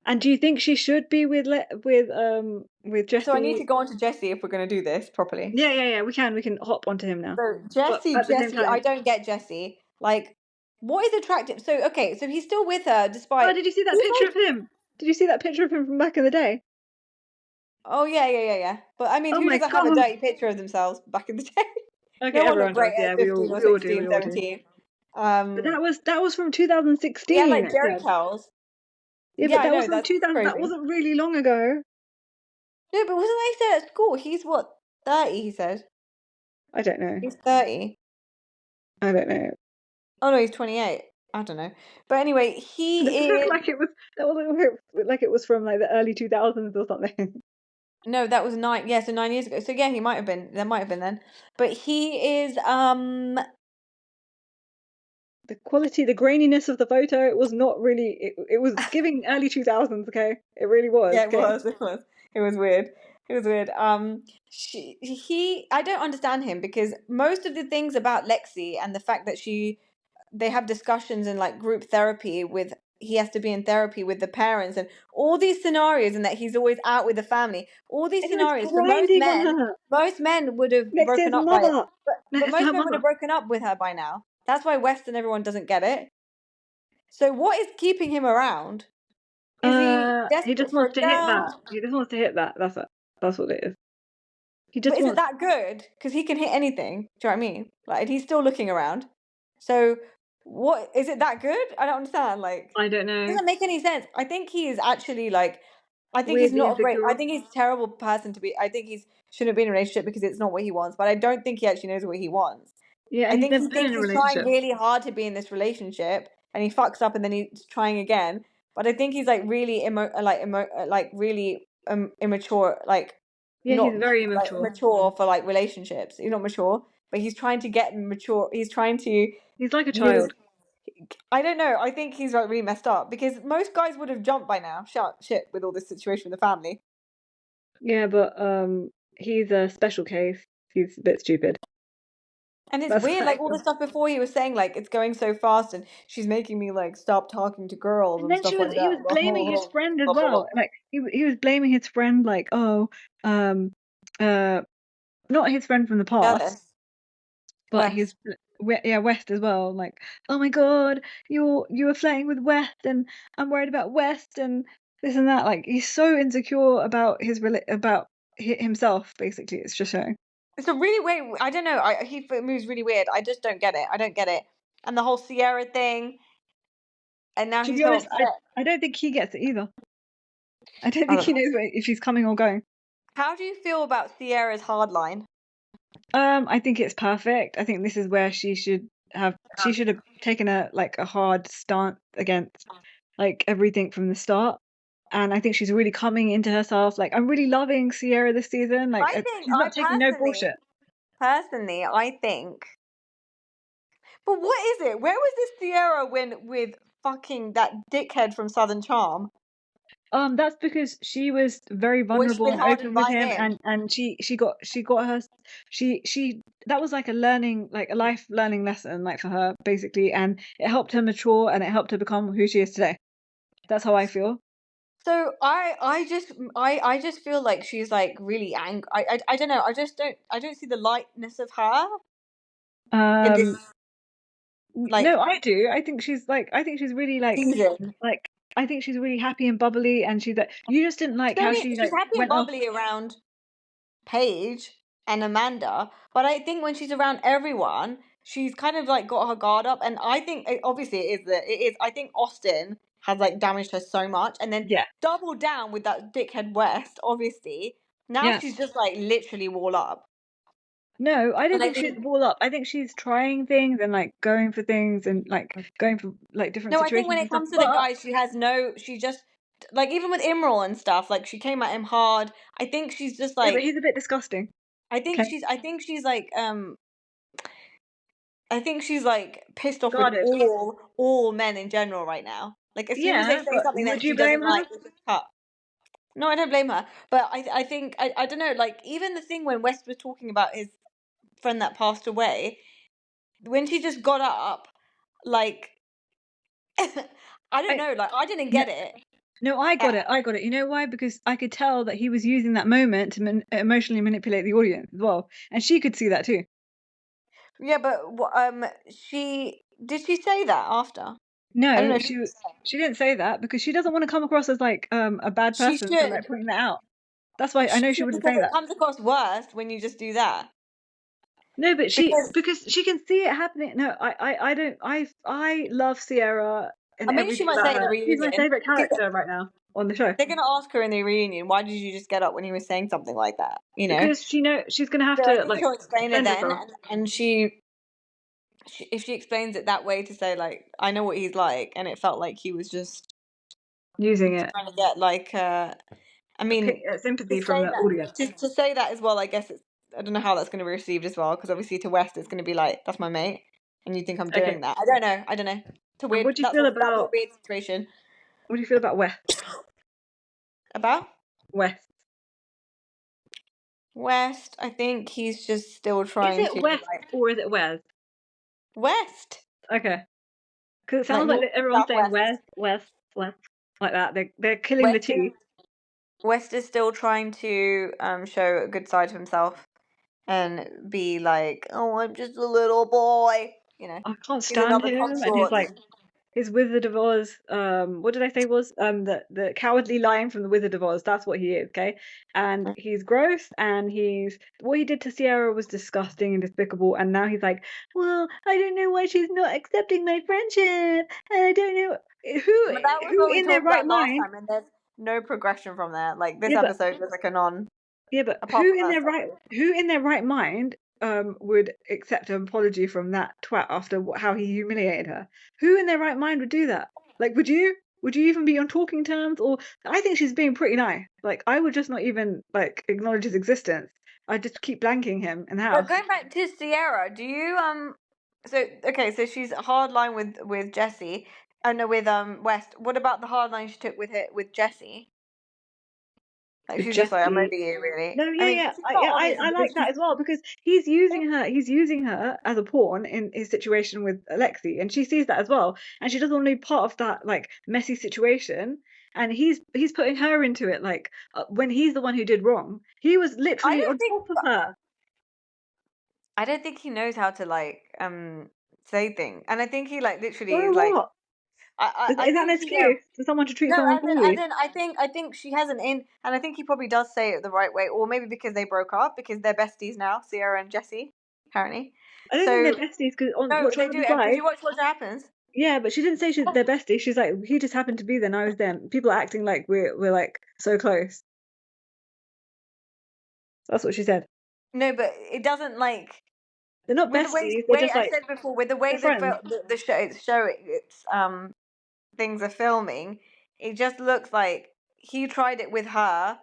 And do you think she should be with Jesse? So I need to go on to Jesse if we're going to do this properly. Yeah. We can hop onto him now. So Jesse, I don't get Jesse. Like, what is attractive? So okay, so he's still with her despite. Oh, did you see that picture of him? Did you see that picture of him from back in the day? Oh yeah. But I mean, who doesn't have a dirty picture of themselves back in the day? Okay, no everyone does. Yeah, 15 or 16, 17. But that was from 2016. Yeah, like Jerry Charles. Yeah, but that was from 2000. That wasn't really long ago. No, but wasn't they still at school? He's what, 30? He said. I don't know. He's 30. I don't know. Oh no, he's 28. I don't know. But anyway, he is like it was from like the early 2000s or something. No, that was 9. Yeah, so 9 years ago. So yeah, he might have been. There might have been then. But he is the quality, the graininess of the photo, it was not really. It was giving early 2000s. Okay, it really was. Yeah, it was weird. It was weird. I don't understand him, because most of the things about Lexi and the fact that they have discussions in like group therapy with. He has to be in therapy with the parents and all these scenarios, and that he's always out with the family. All these scenarios for most men would have broken up by it. But most men would have broken up with her by now. That's why West and everyone doesn't get it. So what is keeping him around? Is he just wants to hit that. He just wants to hit that. That's what it is. But is it that good? Because he can hit anything. Do you know what I mean? Like, he's still looking around. So what is it that good? I don't understand. Like, I don't know. It doesn't make any sense. I think he is actually like, I think he's not great. I think he's a terrible person to be. I think he shouldn't be in a relationship because it's not what he wants. But I don't think he actually knows what he wants. Yeah, I think he thinks he's trying really hard to be in this relationship, and he fucks up, and then he's trying again. But I think he's like really really immature. Like, yeah, he's very immature. Like, mature for like relationships. He's not mature, but he's trying to get mature. He's trying to. He's like a child. I don't know. I think he's like really messed up, because most guys would have jumped by now. Shit with all this situation with the family. Yeah, but he's a special case. He's a bit stupid. And it's weird, like all the stuff before he was saying, like, it's going so fast, and she's making me like stop talking to girls and stuff like that. He was blaming his friend as well. Like he was blaming his friend, like, not his friend from the past, but West as well. Like, oh my god, you were flirting with West, and I'm worried about West and this and that. Like, he's so insecure about himself. Basically, it's just showing. It's a really weird. I don't know. He moves really weird. I just don't get it. I don't get it. And the whole Sierra thing. And now he's honest, I don't think he gets it either. I don't think he knows if he's coming or going. How do you feel about Sierra's hardline? I think it's perfect. I think this is where she should have taken a hard stance against like everything from the start. And I think she's really coming into herself. Like, I'm really loving Sierra this season. Like, she's not taking no bullshit. Personally, I think. But what is it? Where was this Sierra with fucking that dickhead from Southern Charm? That's because she was very vulnerable and open with him, and she got her that was like a life learning lesson, like, for her, basically, and it helped her mature and it helped her become who she is today. That's how I feel. So I just feel like she's like really angry. I don't know. I don't see the lightness of her. No, I do. I think she's really I think she's really happy and bubbly, and she's like, you just didn't like how she's happy and bubbly around Paige and Amanda, but I think when she's around everyone, she's kind of like got her guard up, and I think obviously it is. I think Austin has like damaged her so much, and then doubled down with that dickhead West. Obviously, now she's just like literally wall up. No, I don't think she's wall up. I think she's trying things and like going for things and like going for like different situations. No, I think when it comes to the guys, she just like, even with Imral and stuff, like she came at him hard. I think she's just like, but he's a bit disgusting. I think she's like pissed off with all men in general right now. Like as soon as they say something that she doesn't like, it's just cut. No, I don't blame her, but I think I don't know. Like even the thing when West was talking about his friend that passed away, when she just got up, like I don't know, like I didn't get it. No, I got it. You know why? Because I could tell that he was using that moment to emotionally manipulate the audience as well, and she could see that too. Yeah, but did she say that after? No, she didn't say that because she doesn't want to come across as like a bad person for like pointing that out. That's why I know she wouldn't say that. It comes across worse when you just do that. No, but because she can see it happening. No, I don't. I love Sierra. And maybe she might say in the reunion. She's my favorite character right now on the show. They're gonna ask her in the reunion, why did you just get up when he was saying something like that? You know, because she knows she's gonna have to like. She'll explain it then, and she if she explains it that way to say like, I know what he's like, and it felt like he was just using it trying to get like I mean sympathy from the audience. To say that as well, I guess I don't know how that's going to be received as well, because obviously to West it's going to be like, that's my mate, and you think I'm doing that. I don't know. It's a weird. What do you feel about that's a weird situation? What do you feel about West? About West, I think he's just still trying to. Is it West or is it West? West. Okay. Because it sounds like everyone's saying West, like that. They're killing the T. West is still trying to show a good side of himself and be like, oh, I'm just a little boy. You know, I can't stand him, and he's like his Wizard of Oz. What did I say was the cowardly lion from the Wizard of Oz? That's what he is, okay? And he's gross, and what he did to Sierra was disgusting and despicable. And now he's like, well, I don't know why she's not accepting my friendship, and I don't know who in their right mind. And there's no progression from there. Like this episode was like a non. Yeah, but who in their right mind would accept an apology from that twat after how he humiliated her? Who in their right mind would do that? Like, would you even be on talking terms? Or I think she's being pretty nice. Like, I would just not even like acknowledge his existence. I'd just keep blanking him in the house. But going back to Sierra, do you so she's a hard line with Jesse. No, with West. What about the hard line she took with Jesse? Like she's just like, I'm over you, really. No, I like that as well, because he's using her as a pawn in his situation with Alexei, and she sees that as well, and she doesn't want to be part of that like messy situation, and he's putting her into it, like when he's the one who did wrong. He was literally on top of her. I don't think he knows how to like say things, and I think he like literally is like. Is that an excuse for someone to treat someone poorly? I think she has an in, and I think he probably does say it the right way, or maybe because they broke up, because they're besties now, Sierra and Jesse, apparently. I don't think they're besties, because they do. Did you watch What Happens? Yeah, but she didn't say they're besties. She's like, he just happened to be there, and I was there. People are acting like we're like so close. That's what she said. No, but it doesn't like. They're not besties. They're just like. I said before, with the way the show it's things are filming, it just looks like he tried it with her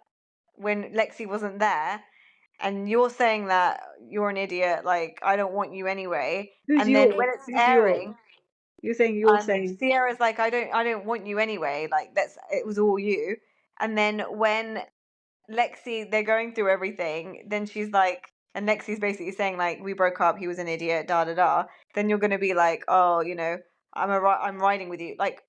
when Lexi wasn't there, and you're saying that you're an idiot, like I don't want you anyway. Then when it's airing, you're saying Sierra's like, I don't want you anyway, like it was all you. And then when Lexi, they're going through everything, then she's like, and Lexi's basically saying like, we broke up, he was an idiot, da da da. Then you're gonna be like, oh, you know, I'm riding with you. Like,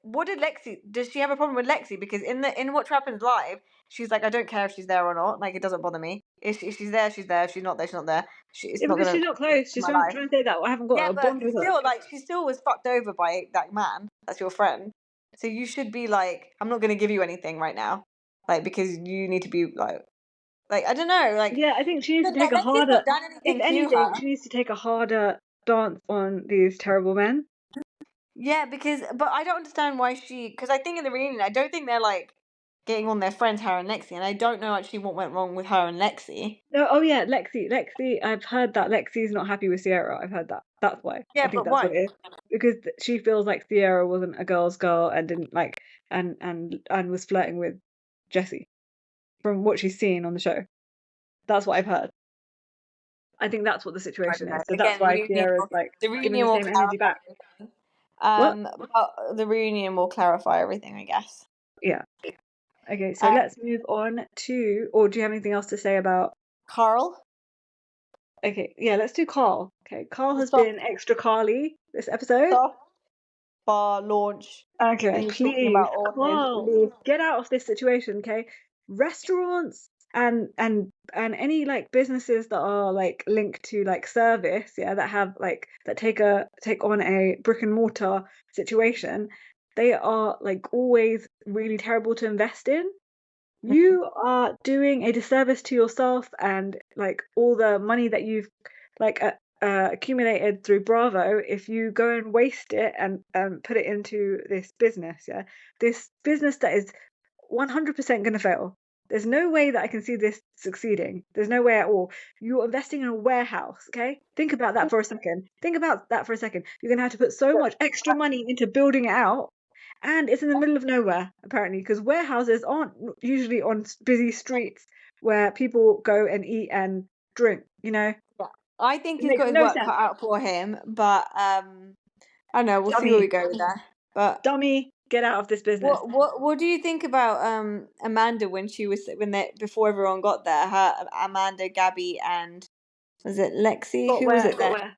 does she have a problem with Lexi? Because in What Happens Live, she's like, I don't care if she's there or not. Like, it doesn't bother me. If she's there, she's there. If she's not there, she's not there. She's not close. She's trying to say that. I haven't got a bond with her. Still, like, she still was fucked over by that man. That's your friend. So you should be like, I'm not going to give you anything right now. Like, because you need to be like I don't know. Like, yeah, I think she needs to take a harder. If anything, she needs to take a harder dance on these terrible men. Yeah, but I don't understand why because I think in the reunion, I don't think they're like getting on their friends, her and Lexi, and I don't know actually what went wrong with her and Lexi. No, oh yeah, Lexi. I've heard that Lexi's not happy with Sierra. I've heard that. That's why. I Yeah, think but that's what why? it is. Because she feels like Sierra wasn't a girl's girl and didn't like and was flirting with Jesse from what she's seen on the show. That's what I've heard. I think that's what the I situation don't know. is. So that's Again, why Sierra's like the giving the reunion will same energy clarify back. everything. What? But the reunion will clarify everything, I guess. Yeah. Okay, so let's move on to, or do you have anything else to say about Carl? Okay, yeah, let's do Carl. Okay, Carl has been extra Carly this episode. Soft bar launch. Okay, And he's talking please, about all his Carl, get out of this situation, okay? Restaurants and any like businesses that are like linked to like service, yeah, that have like that take on a brick and mortar situation, they are like always really terrible to invest in. You are doing a disservice to yourself and like all the money that you've like accumulated through Bravo if you go and waste it and put it into this business. Yeah, this business that is 100% going to fail. There's no way that I can see this succeeding. There's no way at all. You're investing in a warehouse, okay? Think about that for a second. Think about that for a second. You're going to have to put so much extra money into building it out, and it's in the middle of nowhere, apparently, because warehouses aren't usually on busy streets where people go and eat and drink, Yeah. I think It he's makes got his no work sense. cut out for him, but I don't know, we'll see where we go with that. But Dummy, get out of this business. what do you think about Amanda when before everyone got there? Amanda, Gabby, and was it Lexi? Who was it that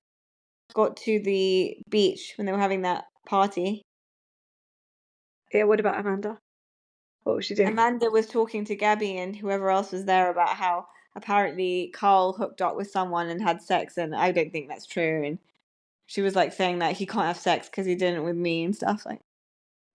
got to the beach when they were having that party? Yeah, what about Amanda? What was she doing? Amanda was talking to Gabby and whoever else was there about how apparently Carl hooked up with someone and had sex, and I don't think that's true. And she was like saying that he can't have sex because he didn't with me and stuff. Like,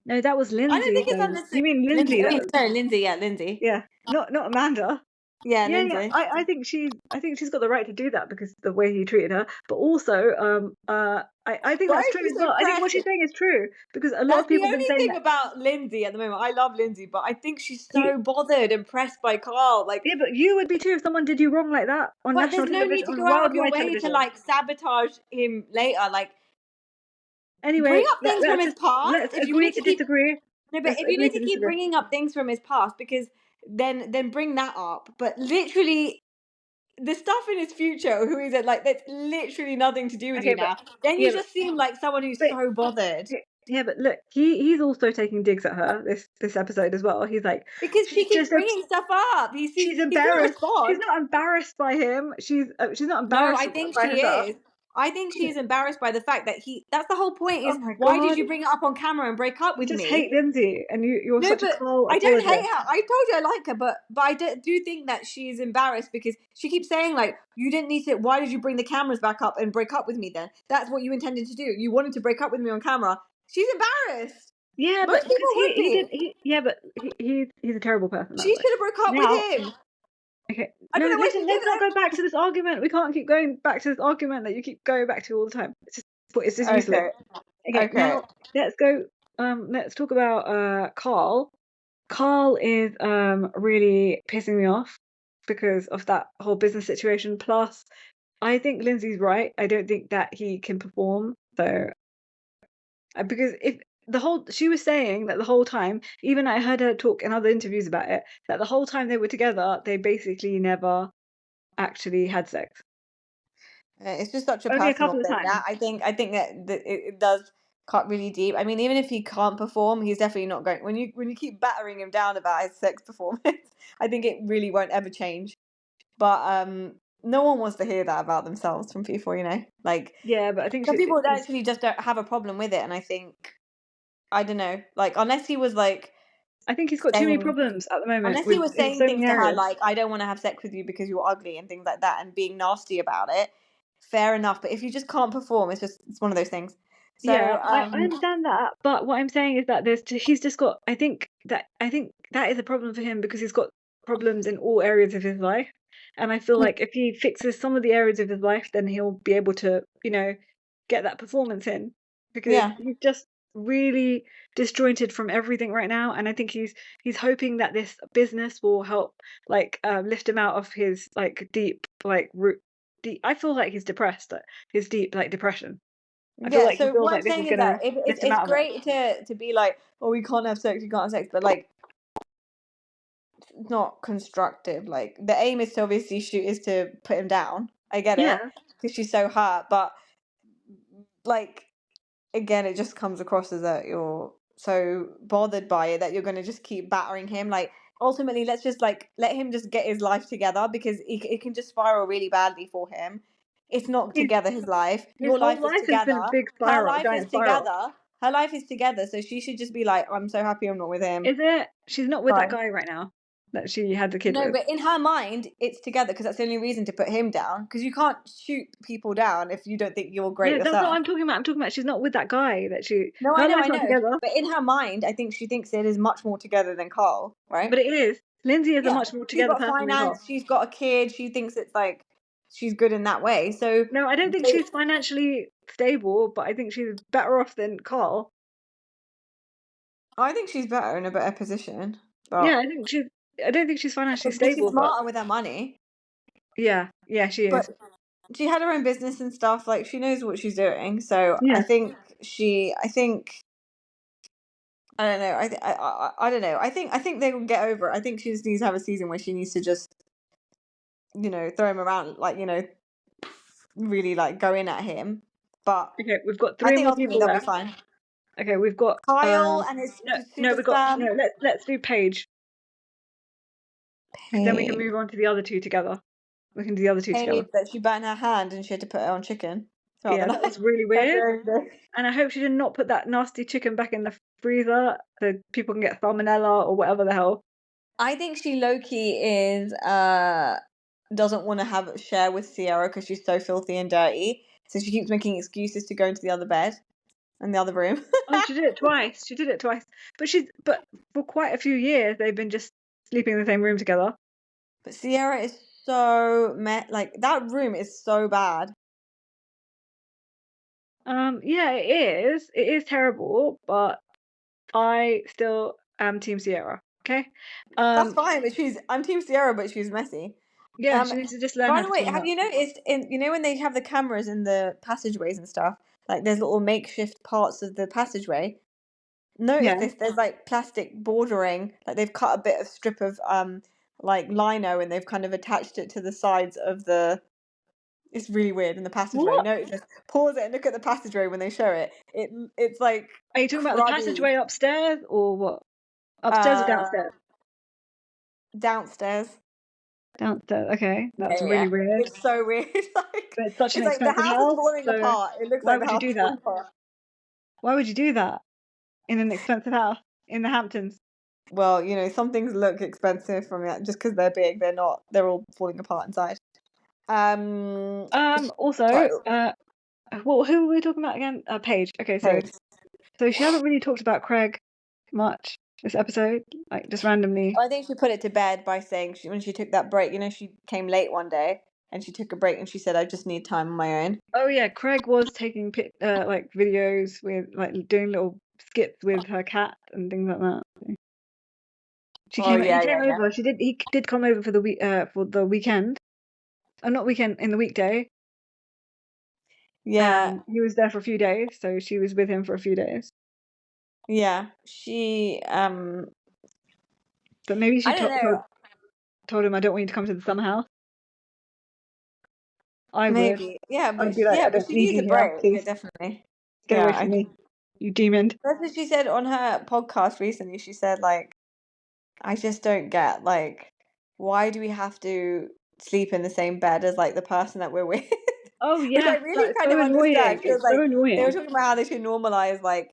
No, that was I don't Lindsay. think it's unnecessary. You mean Lindsay, Lindsay? sorry, Lindsay. Yeah, Lindsay. Yeah, not Amanda. Yeah, Yeah, Lindsay. I think she's got the right to do that because of the way he treated her. But also, I think that's true as well. I think what she's saying is true because a lot of people have been saying that. About Lindsay at the moment. I love Lindsay, but I think she's so bothered and pressed by Carl. Like, yeah, but you would be too if someone did you wrong like that on but national there's no need television, to on go out of your worldwide way to television. like sabotage him later. Like, Anyway, bring up things from his past. Let's If you agree need to keep disagree. no, but Let's if you agree need to to keep disagree. bringing up things from his past, because then bring that up. But literally, the stuff in his future, who he's at, like, that's literally nothing to do with you now. Then you just seem like someone who's so bothered. Yeah, but look, he's also taking digs at her this episode as well. He's like, because she keeps bringing stuff up. She's embarrassed. She's not embarrassed by him. She's not embarrassed. No, I think by she herself. is. I think she's embarrassed by the fact that that's the whole point. Is Oh my why God. did you bring it up on camera and break up with me? You just hate Lindsay, and you're No, such a but Carl I don't apologist. hate her. I told you I like her, but I do think that she's embarrassed because she keeps saying like, "You didn't need to. Why did you bring the cameras back up and break up with me? Then that's what you intended to do. You wanted to break up with me on camera." She's embarrassed. Yeah, Most but because people would be. He's a terrible person. She should have broke up with him. Okay. I don't know why Listen, let's not go back to this argument. We can't keep going back to this argument that you keep going back to all the time. It's just useless. Okay. Now let's go. Let's talk about Carl. Carl is really pissing me off because of that whole business situation. Plus, I think Lindsay's right. I don't think that he can perform. So, because if she was saying that the whole time, even I heard her talk in other interviews about it, that the whole time they were together, they basically never actually had sex. It's just such a Only a personal couple of thing. times. I think that it does cut really deep. I mean, even if he can't perform, he's definitely not going. When you keep battering him down about his sex performance, I think it really won't ever change. But no one wants to hear that about themselves from people, Like, yeah, but I think some people actually just don't have a problem with it, and I think, I don't know, like unless he was like, I think he's got too many problems at the moment. Unless he was saying things to her like, "I don't want to have sex with you because you're ugly" and things like that, and being nasty about it. Fair enough, but if you just can't perform, it's one of those things. So, yeah, I understand that, but what I'm saying is that he's just got. I think that is a problem for him because he's got problems in all areas of his life, and I feel like if he fixes some of the areas of his life, then he'll be able to, get that performance in, because he's just really disjointed from everything right now, and I think he's hoping that this business will help like lift him out of his like deep like I feel like he's depressed, his deep like depression. I feel like he So feels what I'm like this is saying is that gonna lift him it's out of it. great to be like, oh, we can't have sex, but like it's not constructive. Like the aim is to obviously is to put him down. I get it, Yeah. because she's so hurt, but like again, it just comes across as that you're so bothered by it that you're going to just keep battering him. Like ultimately, let's just like let him just get his life together, because it can just spiral really badly for him. It's not together, his life. His Your whole life is life has been a together. big Her spiral, life is giant spiral. together. Her life is together, so she should just be like, I'm so happy I'm not with him. Is it? She's not with that Fine. guy right now that she had the kid No, with. but in her mind, it's together, because that's the only reason to put him down. Because you can't shoot people down if you don't think you're great Yeah, that's yourself. what I'm talking about. I'm talking about she's not with that guy that she. No, Her I life's not know. together. But in her mind, I think she thinks it is much more together than Carl, right? But it is. Lindsay is a Yeah. much more She's together got person than Carl. finance, she's got a kid, she thinks it's like she's good in that way. So No, I don't think she's financially stable, but I think she's better off than Carl. I think she's better in a better position. But Yeah, I don't think she's financially but she's stable, but smarter with her money. yeah, she is. But she had her own business and stuff. Like she knows what she's doing. So Yeah. I think I don't know. I don't know. I think they will get over it. I think she just needs to have a season where she needs to just, throw him around, like, really like go in at him. But Okay, we've got I 3 think more ultimately people they'll be left. fine. Okay, we've got Kyle and his no, super we've got sperm. no. Let's do Paige. Because then we can move on to the other two together. We can do the other two together. Paige, that she burnt her hand and she had to put it on chicken. Yeah, that was really weird. And I hope she did not put that nasty chicken back in the freezer so people can get salmonella or whatever the hell. I think she low-key is doesn't want to share with Sierra because she's so filthy and dirty. So she keeps making excuses to go into the other bed in the other room. Oh, she did it twice. But for quite a few years they've been just sleeping in the same room together. But Sierra is so like that room is so bad. Yeah, it is. It is terrible, but I still am Team Sierra. Okay. That's fine, but I'm Team Sierra, but she's messy. Yeah, she needs to just learn By how the to way, clean have up. you noticed when they have the cameras in the passageways and stuff, like there's little makeshift parts of the passageway? Notice this, there's like plastic bordering, like they've cut a bit of strip of like lino and they've kind of attached it to the sides of it's really weird in the passageway. What? Notice this. Pause it and look at the passageway when they show it. It's like Are you talking about the passageway upstairs or what? Upstairs or downstairs? Downstairs. Downstairs. Okay, that's Yeah, really weird. it's so weird. Like But it's such an it's like the expensive house house. is falling So apart. It looks why like the would you house do is that? falling apart. Why would you do that in an expensive house in the Hamptons? Well, some things look expensive from it just because they're big. They're not. They're all falling apart inside. Also, well, who were we talking about again? Paige. Okay, so she hasn't really talked about Craig much this episode, like just randomly. I think she put it to bed by saying when she took that break, she came late one day and she took a break and she said, I just need time on my own. Oh yeah, Craig was taking like videos with like doing little skits with her cat and things like that. He came over. He did come over for the weekend. Not weekend, in the weekday. Yeah. He was there for a few days, so she was with him for a few days. Yeah. She But maybe she told him, I don't want you to come to the summer house. I would. Yeah, but I'd be like, I don't she need needs you a here, break. please. Yeah, definitely. Get away from me, you demon. That's what she said on her podcast recently. She said, like, I just don't get, like, why do we have to sleep in the same bed as, like, the person that we're with? Oh, yeah. Which I really kind of understand. Because, like, they were talking about how they should normalize, like,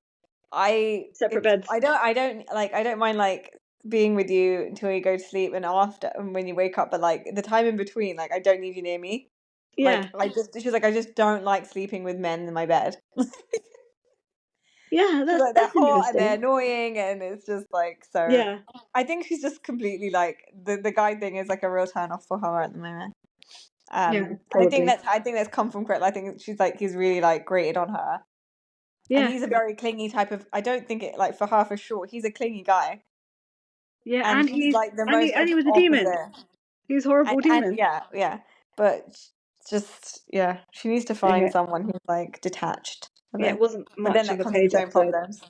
separate beds. I don't mind, like, being with you until you go to sleep and after and when you wake up, but, like, the time in between, like, I don't need you near me. Yeah. Like, she's like, I just don't like sleeping with men in my bed. Yeah, that's like, they're hot and they're interesting. annoying and it's just like so. Yeah. I think she's just completely like the guy thing is like a real turn off for her at the moment. And probably. I think that's come from Crit. I think she's like he's really like grated on her. And he's a very clingy type of. I don't think it like for her for sure. He's a clingy guy. Yeah, And he's like the most and he was a demon. opposite. He's horrible demon. Yeah. But just she needs to find someone who's like detached. Yeah, it wasn't But then much of that a comes with page its own episode. problems.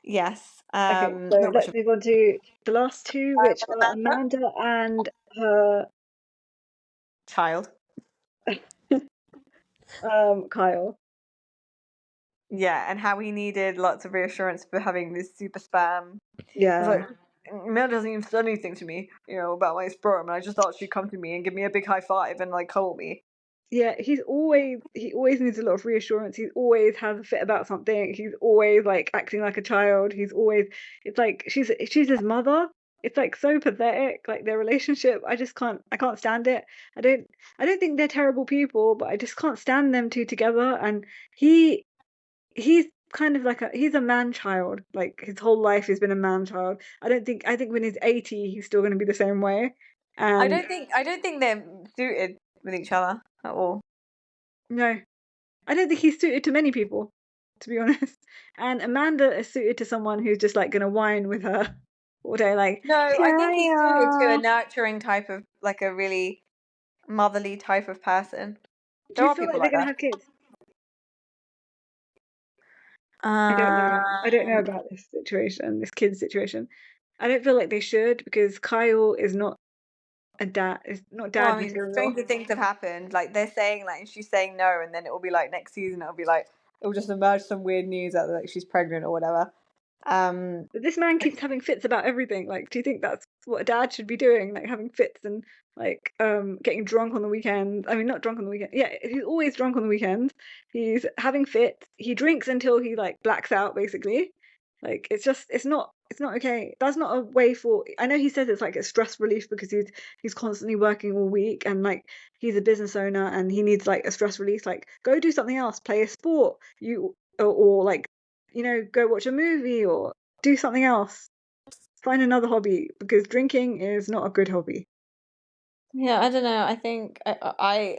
Yes. Okay, so Not much let's move on to the last two, which are Amanda and her child. Kyle. Yeah, and how he needed lots of reassurance for having this super spam. Yeah. It's like, Mel doesn't even say anything to me, about my sperm, and I just thought she'd come to me and give me a big high five and like cuddle me. Yeah, he always needs a lot of reassurance. He always has a fit about something. He's always like acting like a child. It's like she's his mother. It's like so pathetic, like their relationship. I can't stand it. I don't think they're terrible people, but I just can't stand them two together. And he's kind of like he's a man child. Like his whole life he's been a man child. I think when he's 80 he's still going to be the same way. And I don't think they're suited with each other at all. No, I don't think he's suited to many people, to be honest. And Amanda is suited to someone who's just like gonna whine with her all day, like. No, I think he's suited to a nurturing type of, like a really motherly type of person. Do you feel like they're gonna have kids? I don't know. I don't know about this kid situation. I don't feel like they should, because Kyle is not a dad. It's not dad material. Stranger things have happened. Like they're saying, like she's saying no, and then it will be like next season. It'll be like it'll just emerge some weird news that like she's pregnant or whatever. But this man keeps having fits about everything. Like, do you think that's what a dad should be doing? Like having fits and like getting drunk on the weekends. I mean, not drunk on the weekend. Yeah, he's always drunk on the weekends. He's having fits. He drinks until he like blacks out, basically. Like it's not okay. That's not a way for. I know he says it's like a stress relief because he's constantly working all week, and like he's a business owner and he needs like a stress release. Like go do something else, play a sport, or like go watch a movie or do something else. Find another hobby, because drinking is not a good hobby. Yeah, I don't know. I think I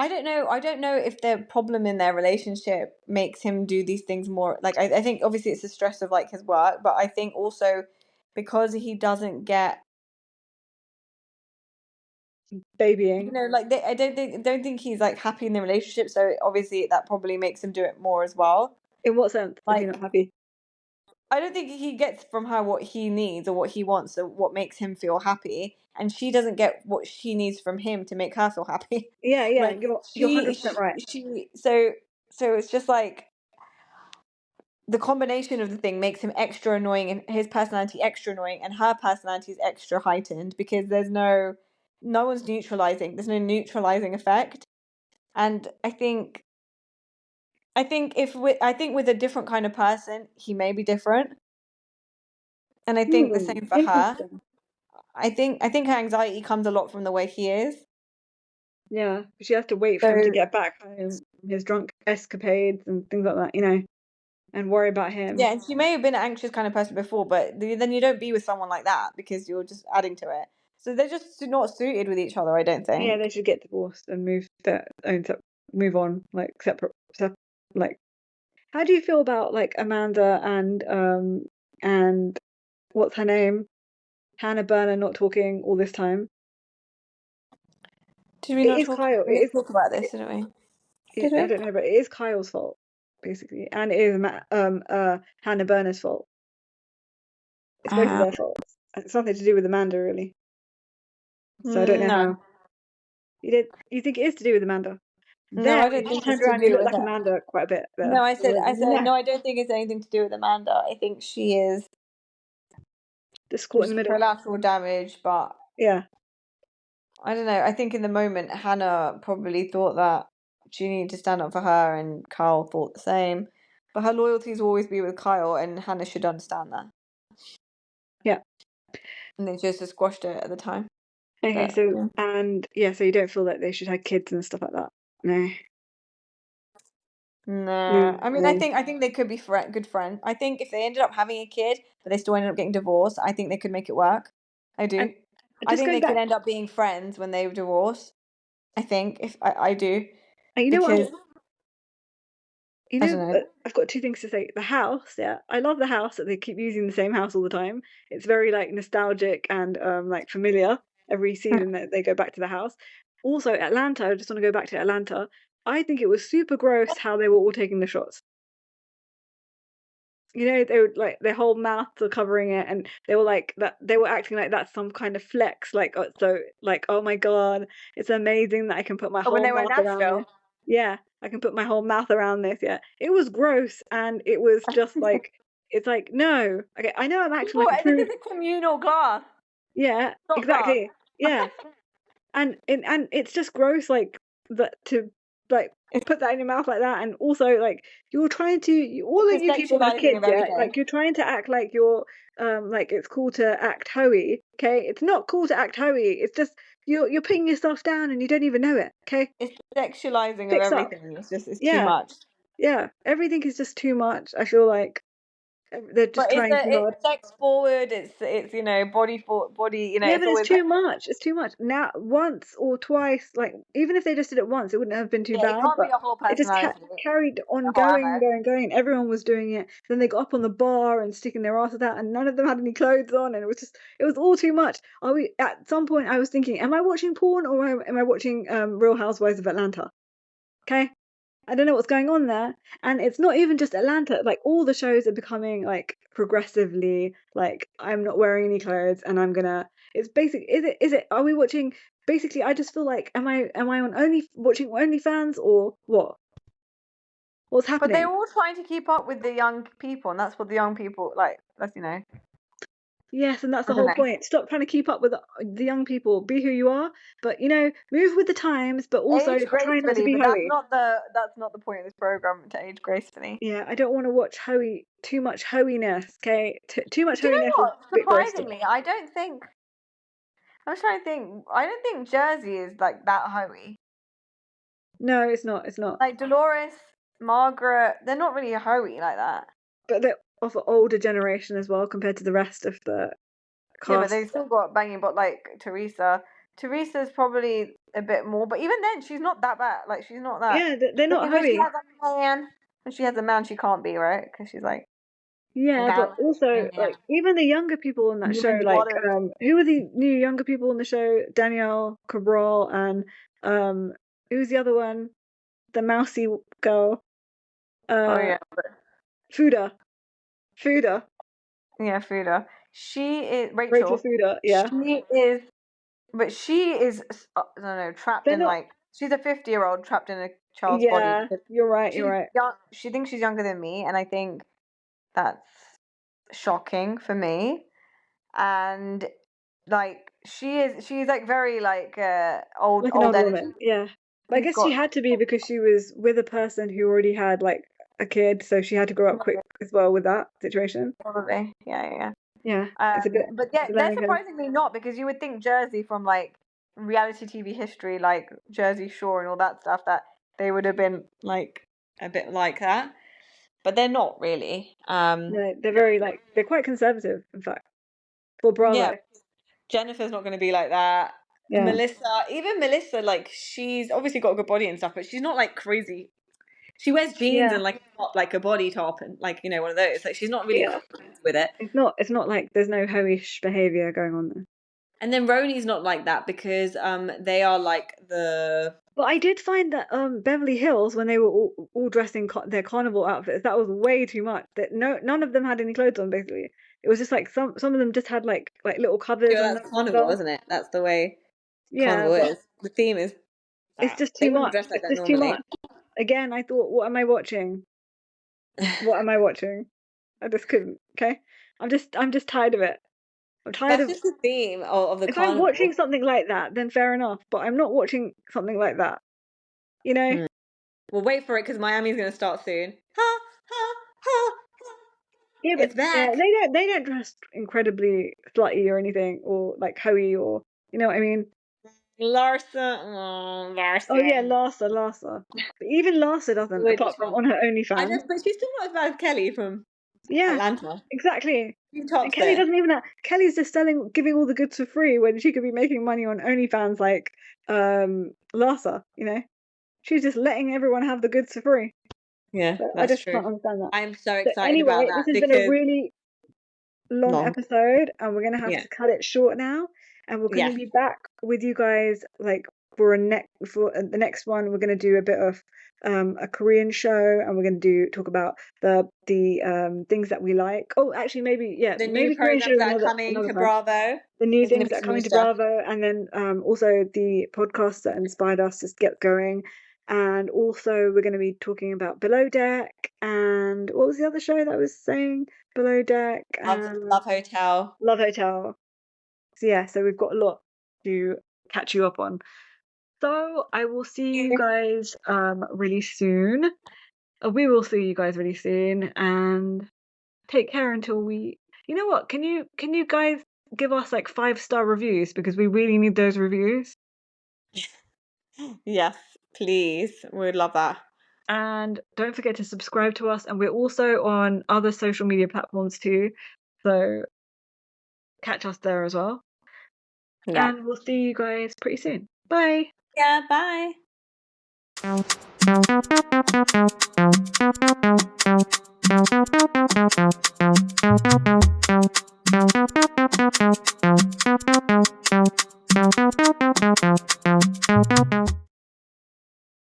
don't know. I don't know if the problem in their relationship makes him do these things more. Like I think obviously it's the stress of like his work, but I think also because he doesn't get Babying. like I don't think he's like happy in the relationship. So obviously that probably makes him do it more as well. In what sense? Like, is he not happy? I don't think he gets from her what he needs or what he wants or what makes him feel happy, and she doesn't get what she needs from him to make her feel happy. Yeah, Like you're 100% right. So it's just like the combination of the thing makes him extra annoying and his personality extra annoying and her personality is extra heightened because there's no one's neutralizing. There's no neutralizing effect. And I think with a different kind of person, he may be different. And I think the same for her. I think her anxiety comes a lot from the way he is. Yeah, she has to wait for him to get back home from his drunk escapades and things like that, and worry about him. Yeah, and she may have been an anxious kind of person before, but then you don't be with someone like that because you're just adding to it. So they're just not suited with each other, I don't think. Yeah, they should get divorced and move on, like separate. Like, how do you feel about like Amanda and what's her name, Hannah Berner, not talking all this time? Did we not talk? Kyle. We didn't talk about this, didn't we? Did we? I don't know, but it is Kyle's fault, basically, and it is Hannah Berner's fault. It's both of their faults. It's nothing to do with Amanda, really. So I don't know how. You think it is to do with Amanda? No, I don't think it's to do with like Amanda quite a bit. There. No, I said no. I don't think it's anything to do with Amanda. I think she is just caught in the middle. Collateral damage, but yeah, I don't know. I think in the moment, Hannah probably thought that she needed to stand up for her, and Kyle thought the same. But her loyalties will always be with Kyle, and Hannah should understand that. Yeah. And they just squashed it at the time. Okay, but, so so you don't feel that they should have kids and stuff like that? No. No, I mean, I think they could be good friends. I think if they ended up having a kid, but they still ended up getting divorced, I think they could make it work. I do. I think they could end up being friends when they divorce. I think if I do, and you know what? because You I know, don't know. I've got two things to say. The house, yeah, I love the house that they keep using the same house all the time. It's very like nostalgic and like familiar. Every season that they go back to the house. Also, Atlanta. I just want to go back to Atlanta. I think it was super gross how they were all taking the shots. You know, they were like their whole mouths are covering it, and they were like that. They were acting like that's some kind of flex. Like, so, like, oh my god, it's amazing that I can put my But when whole they were in mouth around this. Nashville, Yeah, I can put my whole mouth around this. Yeah, it was gross, and it was just like, it's like no. Okay, I know I'm acting like a this prude. is a communal glass. Yeah, Not glass. exactly. Yeah, and it's just gross, like that to like put that in your mouth like that, and also like you're trying to all of you people have Sexualizing kids, of yeah, everything. like you're trying to act like you're like it's cool to act hoey, okay? It's not cool to act hoey. It's just you're putting yourself down and you don't even know it, okay? It's sexualizing of Fix up. everything. It's too Yeah, much. yeah. Everything is just too much. I feel like they're just But trying too hard. it's sex forward. It's body. Yeah, It's but it's always too much. It's too much. Now, once or twice, like even if they just did it once, it wouldn't have been too it bad. can't be But a whole it just personality. carried on A whole going, ammo. going, going. Everyone was doing it. Then they got up on the bar and sticking their asses out, and none of them had any clothes on, and it was all too much. Are we at some point? I was thinking, am I watching porn or am I watching Real Housewives of Atlanta? Okay. I don't know what's going on there. And it's not even just Atlanta, like all the shows are becoming like progressively like I'm not wearing any clothes and I'm gonna it's basic is it are we watching basically I just feel like am I on watching OnlyFans or what? What's But they're happening? all trying to keep up with the young people, and that's what the young people like. That's Yes, and that's I the don't whole know. point. Stop trying to keep up with the young people. Be who you are, but move with the times, but also Age try not to gracefully, be but hoey. that's not the point of this program, to age gracefully. Yeah, I don't want to watch too much hoeyness, okay? Too much Do you know hoeyness is what? a bit gross to me. Surprisingly, I don't think. I was trying to think. I don't think Jersey is like that hoey. No, it's not. It's not. Like Dolores, Margaret, they're not really hoey like that. But they're of an older generation as well compared to the rest of the Yeah, but cast. they've still got banging. But like Teresa's probably a bit more. But even then, she's not that bad. Like she's not that. Yeah, they're not When she hoey. has a man, she can't be right because she's like Yeah, but down also in like even the younger people on that show, women's like waters. who were the new younger people on the show? Danielle Cabral and who's the other one? The mousy girl. Oh yeah, Fuda. Fuda. yeah, Fuda. She is Rachel Rachel. Fuda. Yeah. She is. I don't know, trapped They're in not. like she's a 50-year-old trapped in a child's body Yeah, because you're right. You're she's right. young. She thinks she's younger than me, and I think that's shocking for me. And like she's like very like Like an old older energy. woman. Yeah. But I She's guess she got had to be because she was with a person who already had like a kid, so she had to grow up quick as well with that situation. probably yeah. Yeah, it's a bit. But yeah, But then they're again, surprisingly not, because you would think Jersey, from like reality TV history, like Jersey Shore and all that stuff, that they would have been like a bit like that, but they're not really. no, they're very like they're quite conservative, in fact, for Yeah, Bravo. Jennifer's not going to be like that. Yeah, Even Melissa, like she's obviously got a good body and stuff, but she's not like crazy. She wears jeans yeah, and like a top, like a body top, and like one of those. Like she's not really yeah. crazy with it. It's not like there's no hoish behavior going on there. And then RHONY's not like that because they are like the. But I did find that Beverly Hills, when they were all dressed in their carnival outfits, that was way too much. That none of them had any clothes on. Basically, it was just like some of them just had like little covers Yeah, on them that's and carnival, stuff. isn't it? That's the way Yeah, carnival but is. The theme is it's that. just They too wouldn't much. dress like It's that just too normally. much. Again, I thought, what am I watching? What am I watching? I just couldn't. Okay, I'm just tired of it. I'm tired That's of. just the theme of the If I'm watching carnival. something like that, then fair enough. But I'm not watching something like that. You know? Hmm. Well, wait for it because Miami's going to start soon. Ha ha ha! Yeah, but It's back. they don't dress incredibly slutty or anything or like hoey or you know what I mean? Larsa, oh, Oh yeah, Larsa. Larsa. But even Larsa doesn't, Which apart from on her I know, OnlyFans. but she's still not as bad as Kelly from Yeah, Atlanta. exactly. And Kelly there. doesn't even have, Kelly's just giving all the goods for free when she could be making money on OnlyFans like Larsa, you know? She's just letting everyone have the goods for free. Yeah, So I that's just true. can't understand that. I'm so So excited about anyway, that this has been a because really long episode, and we're gonna have to cut it short now, and we're gonna be back with you guys like for the next one. We're gonna do a bit of a Korean show, and we're gonna talk about the things that we like. Oh, actually, maybe the maybe new Korean show programs that are another coming to time. Bravo. The new There's things that are coming to Bravo, and then also the podcast that inspired us to get going. And also we're going to be talking about Below Deck, and what was the other show that I was saying? Below Deck and Love Hotel. Love Hotel. So yeah, so we've got a lot to catch you up on. So I will see you guys really soon. We will see you guys really soon, and take care until we. You know what? Can you guys give us like 5-star reviews, because we really need those reviews? Yes, please. We'd love that. And don't forget to subscribe to us, and we're also on other social media platforms too, so catch us there as well. Yeah. And we'll see you guys pretty soon. Bye. Yeah, bye.